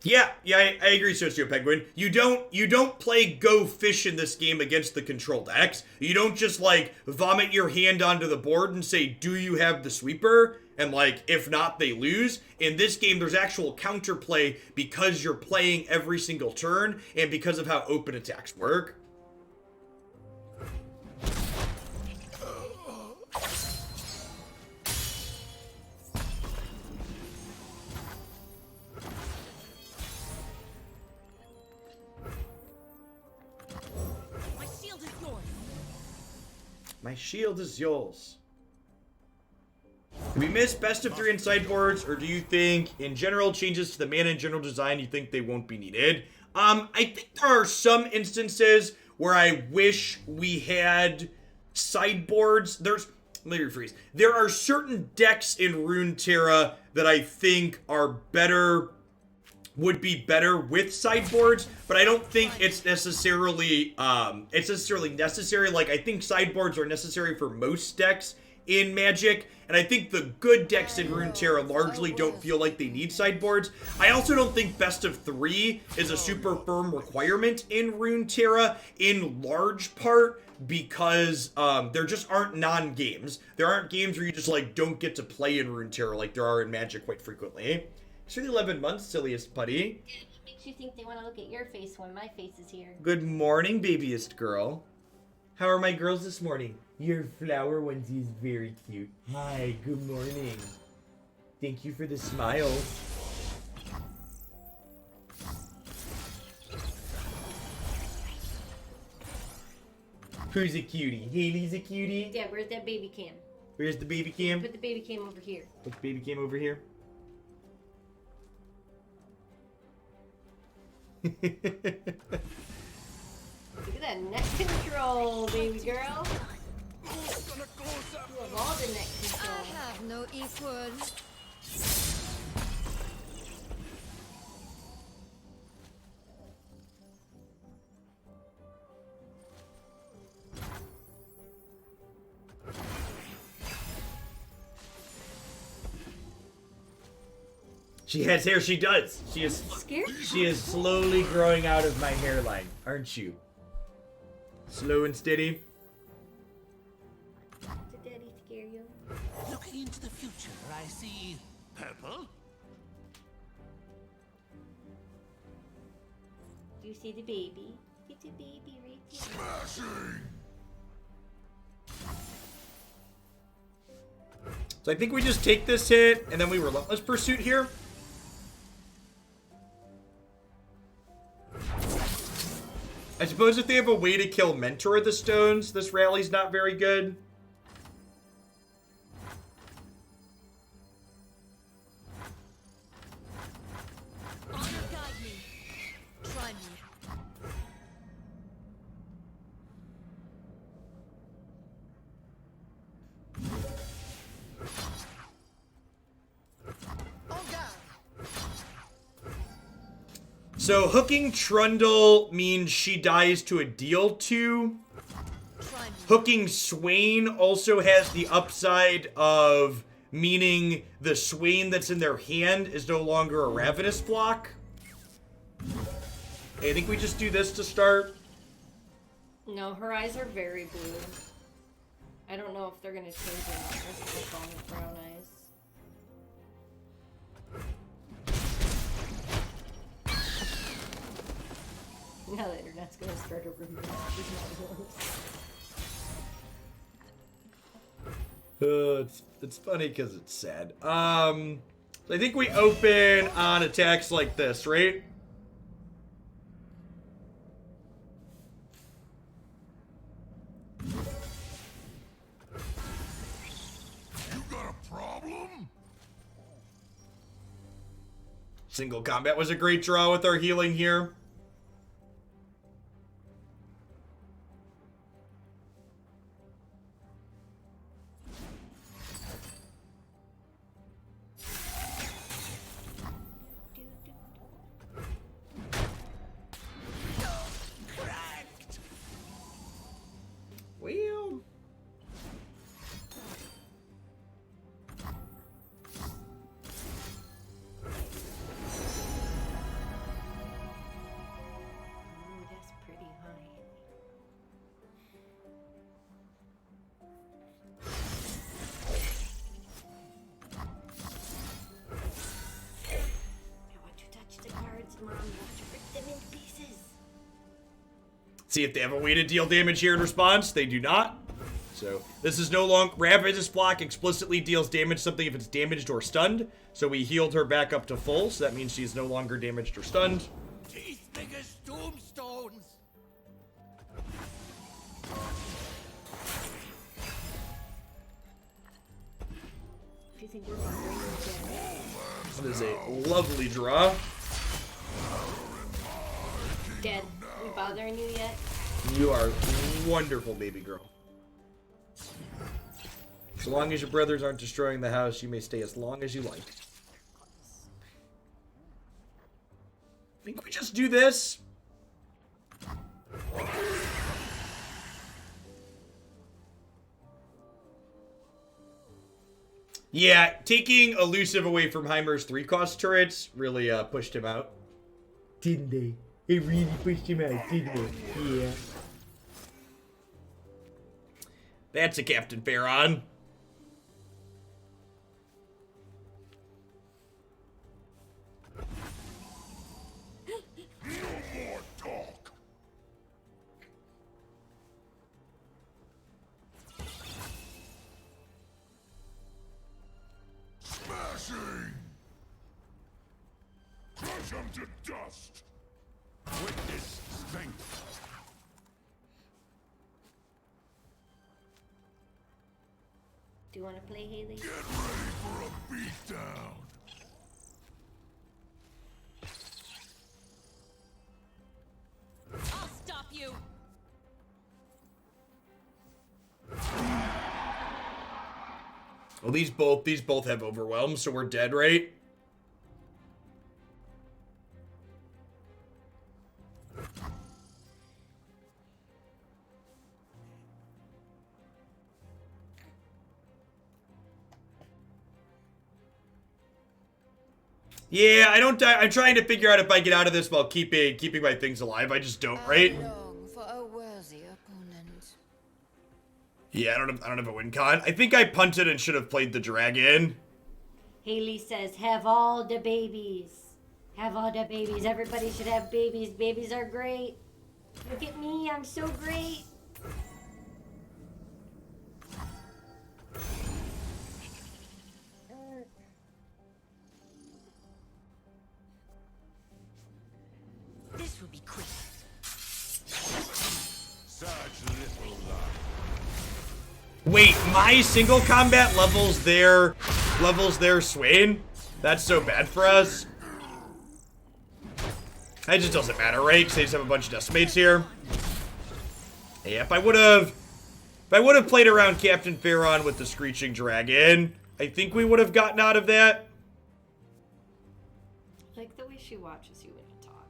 Yeah, I agree, Socio Penguin. You don't play Go Fish in this game against the control decks. You don't just, like, vomit your hand onto the board and say, do you have the sweeper? And, like, if not, they lose. In this game, there's actual counterplay because you're playing every single turn and because of how open attacks work. My shield is yours. My shield is yours. Did we miss best of 3 in sideboards, or do you think, in general, changes to the mana and general design, you think they won't be needed? I think there are some instances where I wish we had sideboards. Let me rephrase. There are certain decks in Runeterra that I think are better, would be better with sideboards, but I don't think it's necessarily necessary. Like, I think sideboards are necessary for most decks in Magic, and I think the good decks in Runeterra largely don't feel like they need sideboards. I also don't think best of 3 is a super firm requirement in Runeterra, in large part because there just aren't non-games. There aren't games where you just, like, don't get to play in Runeterra like there are in Magic quite frequently. It's really 11 months, silliest putty. What makes you think they want to look at your face when my face is here? Good morning, babyest girl. How are my girls this morning? Your flower onesie is very cute. Hi, good morning. Thank you for the smile. Who's a cutie? Haley's a cutie. Yeah, where's that baby cam? Where's the baby cam? Put the baby cam over here. Put the baby cam over here. Look at that neck control, baby girl. You have all the neck I control. have no equal. She has hair. She does. She is. Scared? She is slowly growing out of my hairline, aren't you? Slow and steady. Did daddy scare you? Looking into the future, I see purple. You see the baby? See the baby right there. Smashing! So I think we just take this hit, and then we relentless pursuit here. I suppose if they have a way to kill Mentor of the Stones, this rally's not very good. Honor guide me. Try me. So hooking Trundle means she dies to a deal 2. Try me. Hooking Swain also has the upside of meaning the Swain that's in their hand is no longer a Ravenous Flock. I think we just do this to start. No, her eyes are very blue. I don't know if they're gonna change or not. They're still calling it brown eyes. Now the internet's gonna start a rumor that she's not yours. It's funny because it's sad. I think we open on attacks like this, right? You got a problem? Single combat was a great draw with our healing here. Well, Ooh, that's pretty high. I want to touch the cards, Mom. I want to rip them into pieces. see if they have a way to deal damage here in response. They do not. So this is no longer Ravenous Block explicitly deals damage to something if it's damaged or stunned. So we healed her back up to full, so that means she's no longer damaged or stunned. Teeth big as tombstones. Do you think we're bothering you again? That is a lovely draw. Dad, we bothering you yet? You are wonderful, baby girl. So long as your brothers aren't destroying the house, you may stay as long as you like. I think we just do this. Yeah, taking Elusive away from Heimer's 3-cost turrets really pushed him out. Didn't they? It really pushed him out, didn't it? Yeah. That's a Captain Pharaon. No more talk. Smashing! Crush them to dust! Witness strength! Do you want to play, Haley? Get ready for a beatdown. I'll stop you. Well, these both have overwhelm, so we're dead, right? Yeah, I don't die. I'm trying to figure out if I get out of this while keeping my things alive. I just don't, right? I long for a worthy opponent. Yeah, I don't have a win con. I think I punted and should have played the dragon. Haley says, have all the babies. Have all the babies. Everybody should have babies. Babies are great. Look at me. I'm so great. This will be quick. Such little luck. Wait, my single combat levels their Swain? That's so bad for us. That just doesn't matter, right? Because they just have a bunch of decimates here. Yeah, if I would have played around Captain Pharaon with the Screeching Dragon, I think we would have gotten out of that. I like the way she watches you when you talk.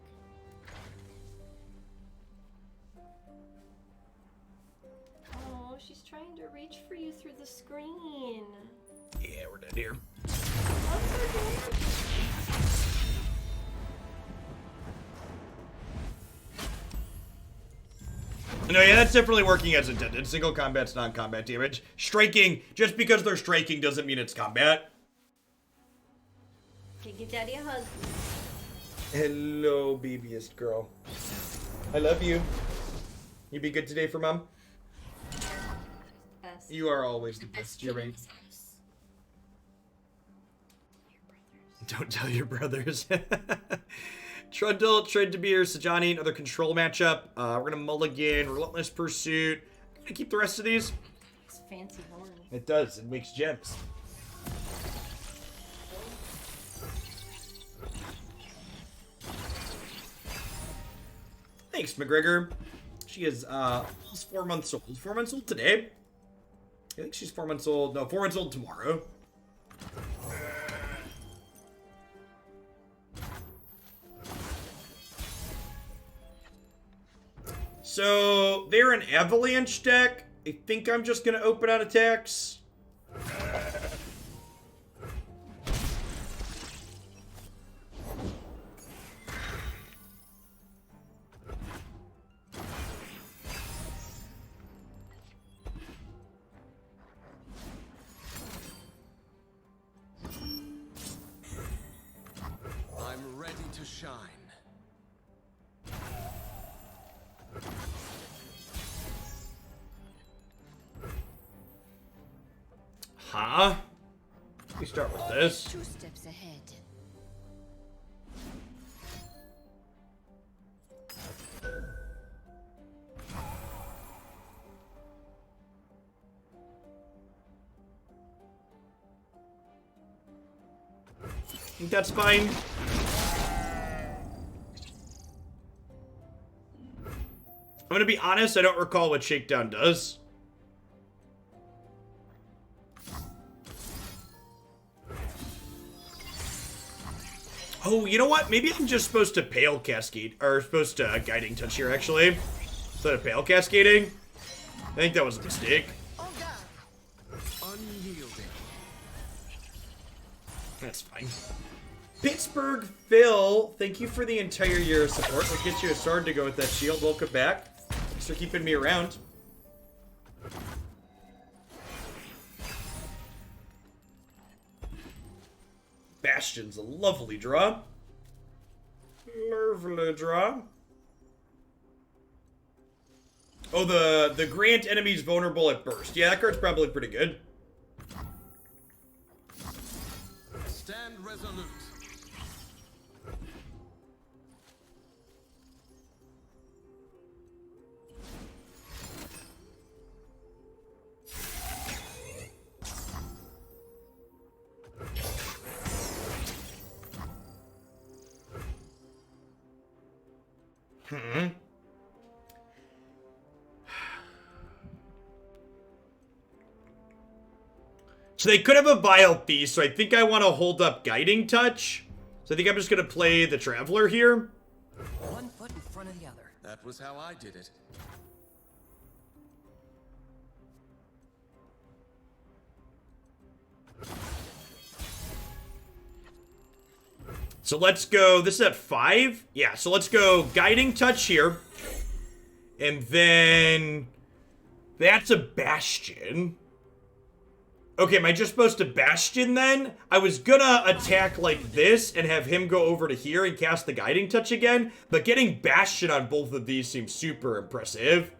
Oh, she's trying to reach for you through the screen. Yeah, we're dead here. No, yeah, that's definitely working as intended. Single combat's non-combat damage. Striking, just because they're striking doesn't mean it's combat. Okay, give Daddy a hug. Hello, babyest girl. I love you. You be good today for Mom? Best. You are always the best, you're right. Don't tell your brothers. Trundle, Tryndamere, Sajani, another control matchup. We're gonna mulligan, Relentless Pursuit. I'm gonna keep the rest of these. It's fancy horn. It does, it makes gems. Thanks, McGregor. She is almost 4 months old. 4 months old today? I think she's 4 months old. No, 4 months old tomorrow. So, they're an avalanche deck. I think I'm just gonna open on attacks. I'm ready to shine. Huh? We start with this. 2 steps ahead. I think that's fine. I'm gonna be honest, I don't recall what Shakedown does. Oh, you know what? Maybe I'm just supposed to Pale Cascade, or supposed to Guiding Touch here, actually. Instead of Pale Cascading. I think that was a mistake. Unyielding. That's fine. Pittsburgh Phil, thank you for the entire year of support. Let's get you a sword to go with that shield. Welcome back. Thanks for keeping me around. Bastion's a lovely draw. Lovely draw. Oh, the grant enemies vulnerable at burst. Yeah, that card's probably pretty good. Stand resolute. So they could have a Vile Feast, so I think I want to hold up Guiding Touch. So I think I'm just going to play the Traveler here. One foot in front of the other. That was how I did it. So let's go, this is at 5? Yeah, so let's go Guiding Touch here. And then that's a Bastion. Okay, am I just supposed to Bastion then? I was gonna attack like this and have him go over to here and cast the Guiding Touch again, but getting Bastion on both of these seems super impressive.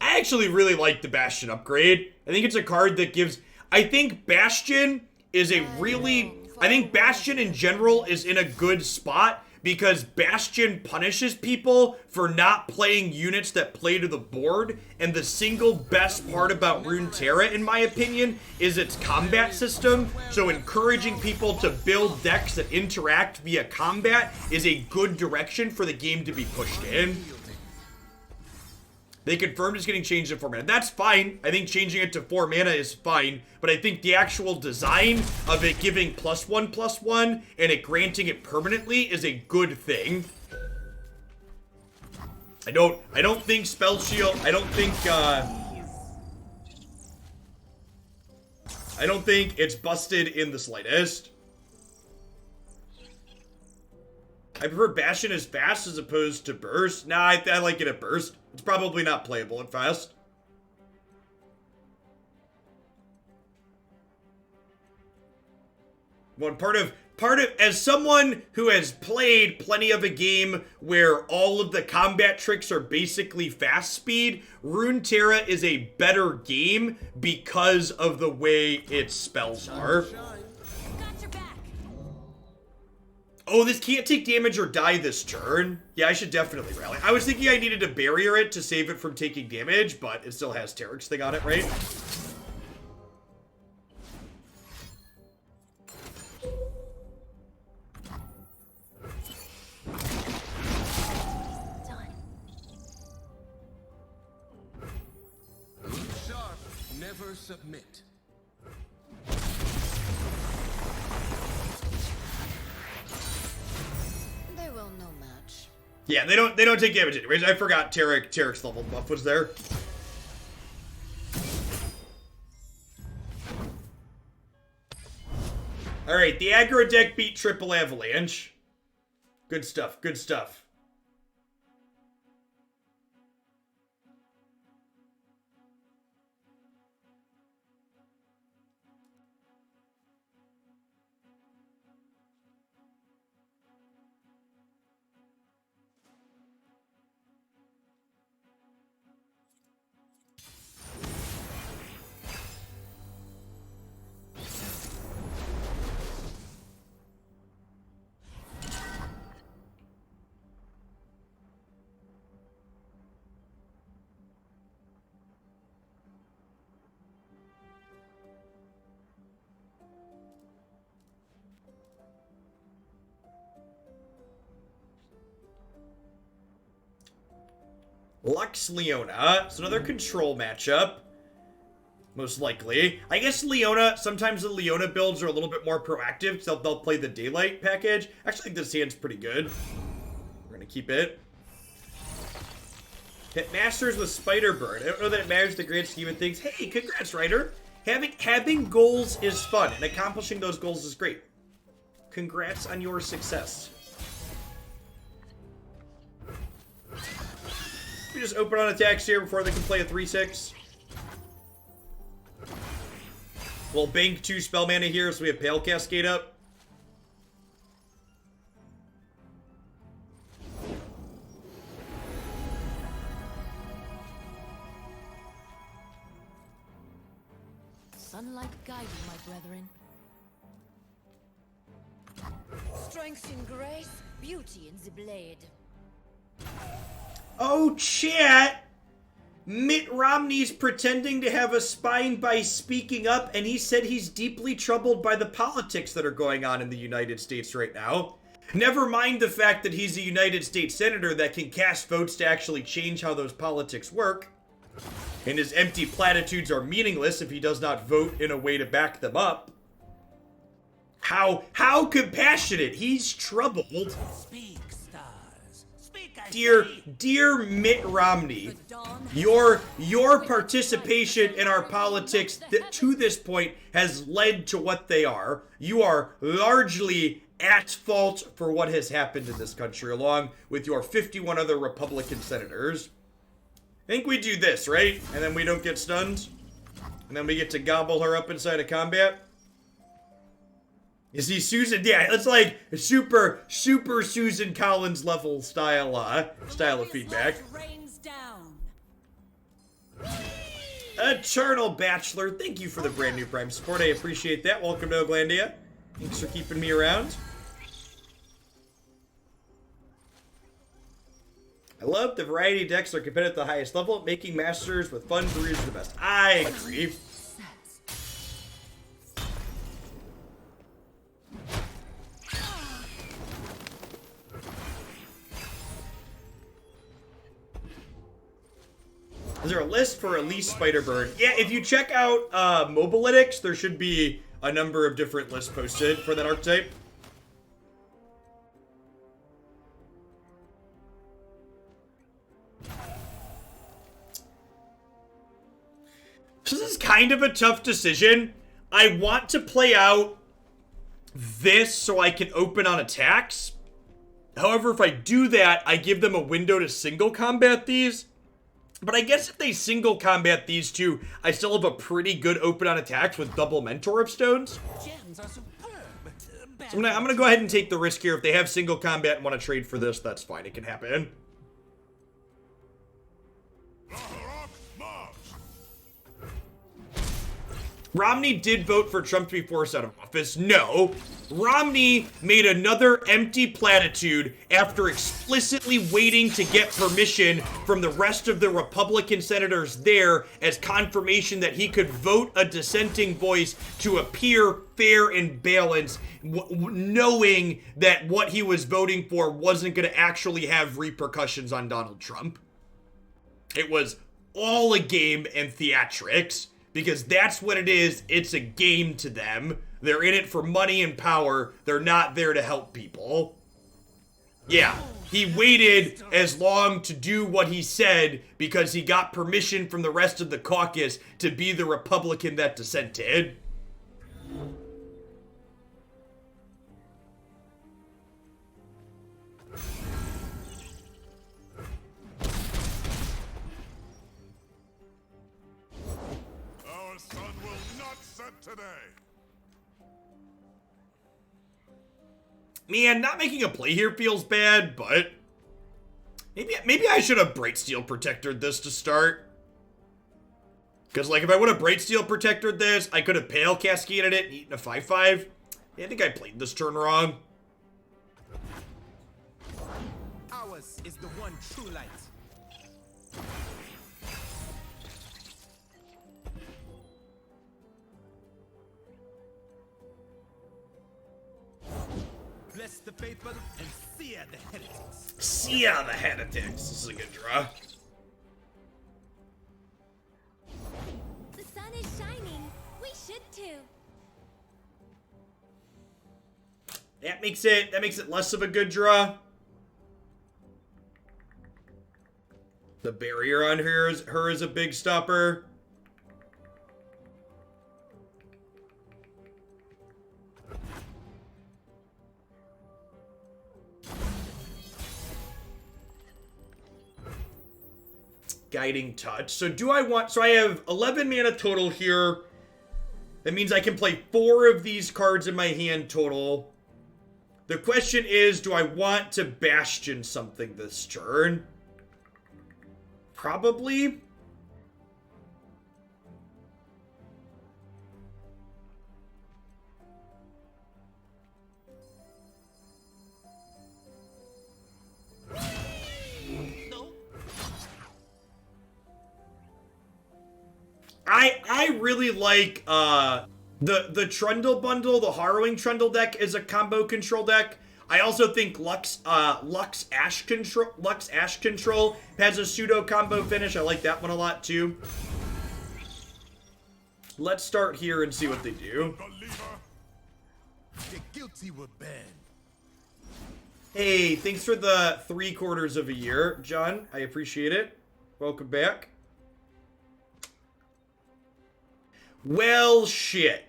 I actually really like the Bastion upgrade. I think it's a card that gives... I think Bastion is a really... I think Bastion in general is in a good spot because Bastion punishes people for not playing units that play to the board, and the single best part about Runeterra, in my opinion, is its combat system. So encouraging people to build decks that interact via combat is a good direction for the game to be pushed in. They confirmed it's getting changed to 4 mana. That's fine. I think changing it to 4 mana is fine. But I think the actual design of it giving +1/+1 and it granting it permanently is a good thing. I don't think Spell Shield, I don't think it's busted in the slightest. I prefer Bastion as fast as opposed to burst. Nah, I like it at burst. It's probably not playable at fast. One part of as someone who has played plenty of a game where all of the combat tricks are basically fast speed, Runeterra is a better game because of the way its spells are. Oh, this can't take damage or die this turn. Yeah, I should definitely rally. I was thinking I needed to barrier it to save it from taking damage, but it still has Taric's thing on it, right? Sharp, never submit. Yeah, they don't take damage anyways. I forgot Taric's level buff was there. Alright, the aggro deck beat Triple Avalanche. Good stuff, good stuff. Lux Leona. It's another control matchup. Most likely. I guess Leona, sometimes the Leona builds are a little bit more proactive because they'll play the Daylight package. Actually, I think this hand's pretty good. We're going to keep it. Hit Masters with Spider Bird. I don't know that it matters the grand scheme of things. Hey, congrats, Ryder. Having goals is fun, and accomplishing those goals is great. Congrats on your success. We just open on attacks here before they can play a 3/6. We'll bank 2 spell mana here, so we have Pale Cascade up. Sunlight guide you, my brethren. Strength in grace, beauty in the blade. Oh, chat! Mitt Romney's pretending to have a spine by speaking up, and he said he's deeply troubled by the politics that are going on in the United States right now. Never mind the fact that he's a United States senator that can cast votes to actually change how those politics work. And his empty platitudes are meaningless if he does not vote in a way to back them up. How compassionate. He's troubled. Speak, stars. Speak, I say. Dear Mitt Romney, your participation in our politics to this point has led to what they are. You are largely at fault for what has happened in this country, along with your 51 other Republican senators. I think we do this, right? And then we don't get stunned? And then we get to gobble her up inside of combat? Is he Susan? Yeah, it's like a super Susan Collins level style of feedback. Rains down. Eternal Bachelor, thank you for the brand new Prime support. I appreciate that. Welcome to Oglandia. Thanks for keeping me around. I love the variety decks are competitive at the highest level. Making masters with fun brews are the best. I agree. Is there a list for Elise Spiderburn? Yeah, if you check out Mobilytics, there should be a number of different lists posted for that archetype. This is kind of a tough decision. I want to play out this so I can open on attacks. However, if I do that, I give them a window to single combat these. But I guess if they single combat these two, I still have a pretty good open on attacks with double Mentor of Stones. Gems are superb. So I'm gonna go ahead and take the risk here. If they have single combat and want to trade for this, that's fine. It can happen. Romney did vote for Trump to be forced out of office. No. Romney made another empty platitude after explicitly waiting to get permission from the rest of the Republican senators there as confirmation that he could vote a dissenting voice to appear fair and balanced, knowing that what he was voting for wasn't going to actually have repercussions on Donald Trump. It was all a game and theatrics. Because that's what it is. It's a game to them. They're in it for money and power. They're not there to help people. Yeah, he waited as long to do what he said because he got permission from the rest of the caucus to be the Republican that dissented. Today. Man, not making a play here feels bad, but maybe I should have Brightsteel Protectored this to start. Because, like, if I would have Brightsteel Protectored this, I could have Pale Cascaded it and eaten a 5/5. Yeah, I think I played this turn wrong. Ours is the one true light. Bless the faithful and sear the heretics. Sear the heretics. This is a good draw. The sun is shining. We should too. That makes it less of a good draw. The barrier on her is a big stopper. Guiding Touch. So I have 11 mana total here. That means I can play 4 of these cards in my hand total. The question is, do I want to Bastion something this turn? Probably. I really like the Trundle bundle, the Harrowing Trundle deck is a combo control deck. I also think Lux Ash Control has a pseudo combo finish. I like that one a lot too. Let's start here and see what they do. The guilty were banned. Hey, thanks for the 3/4 of a year, John. I appreciate it. Welcome back. Well, shit.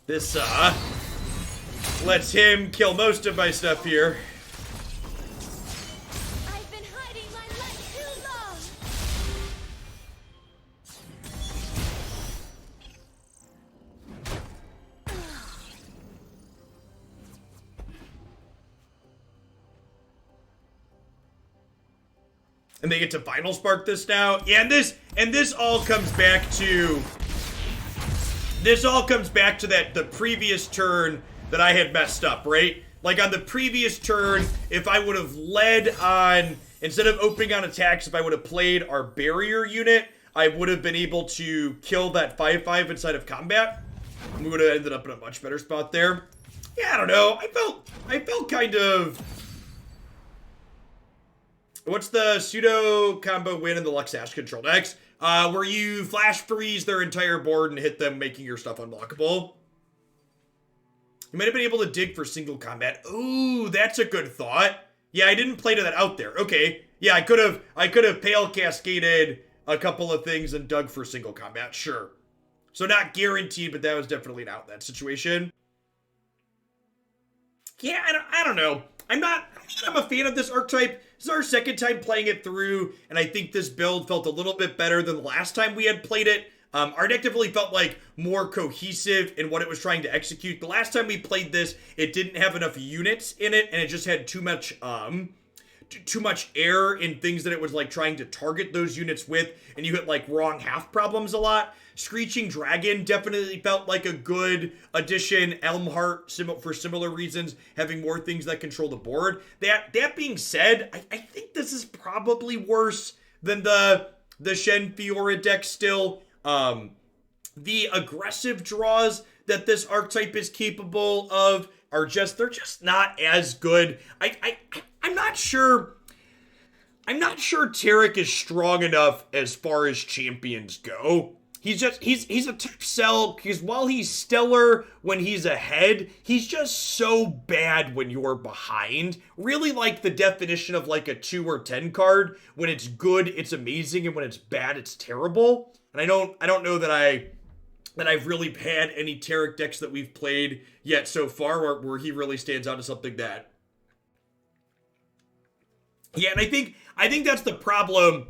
This, lets him kill most of my stuff here. I've been hiding my light too long. And they get to Final Spark this now. Yeah, and this all comes back to... This all comes back to the previous turn that I had messed up, right? Like on the previous turn, if I would have led on, instead of opening on attacks, if I would have played our barrier unit, I would have been able to kill that 5/5 inside of combat. We would have ended up in a much better spot there. Yeah, I don't know. I felt kind of... What's the pseudo combo win in the Lux Ash control decks? Where you flash freeze their entire board and hit them, making your stuff unblockable. You might have been able to dig for single combat. Ooh, that's a good thought. Yeah, I didn't play to that out there. Okay. Yeah, I could have Pale Cascaded a couple of things and dug for single combat. Sure. So not guaranteed, but that was definitely an out in that situation. Yeah, I don't know. I'm a fan of this archetype. This is our second time playing it through, and I think this build felt a little bit better than the last time we had played it. Our deck definitely felt like more cohesive in what it was trying to execute. The last time we played this, it didn't have enough units in it, and it just had too much air in things that it was like trying to target those units with, and you hit like wrong half problems a lot. Screeching Dragon definitely felt like a good addition. Elmheart, for similar reasons, having more things that control the board. That being said, I think this is probably worse than the Shen Fiora deck still. The aggressive draws that this archetype is capable of are they're just not as good. I'm not sure Taric is strong enough as far as champions go. He's a tough sell because while he's stellar when he's ahead, he's just so bad when you're behind. Really like the definition of like a 2 or 10 card. When it's good, it's amazing, and when it's bad, it's terrible. And I don't know that I've really had any Taric decks that we've played yet so far where he really stands out as something that... Yeah, and I think that's the problem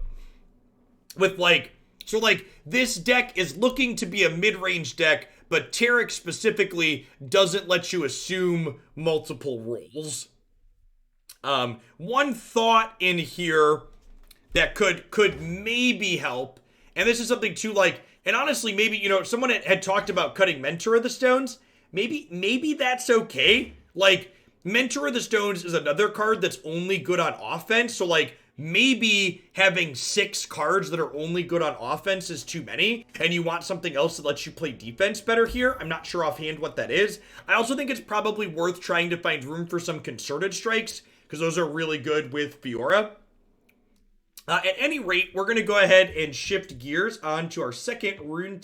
with like... So, like, this deck is looking to be a mid-range deck, but Taric specifically doesn't let you assume multiple roles. One thought in here that could maybe help, and this is something too, like, and honestly, maybe, you know, someone had talked about cutting Mentor of the Stones. Maybe that's okay. Like, Mentor of the Stones is another card that's only good on offense, so, like, maybe having 6 cards that are only good on offense is too many, and you want something else that lets you play defense better here. I'm not sure offhand what that is. I also think it's probably worth trying to find room for some concerted strikes, because those are really good with Fiora. At any rate, we're going to go ahead and shift gears on to our second Runeterra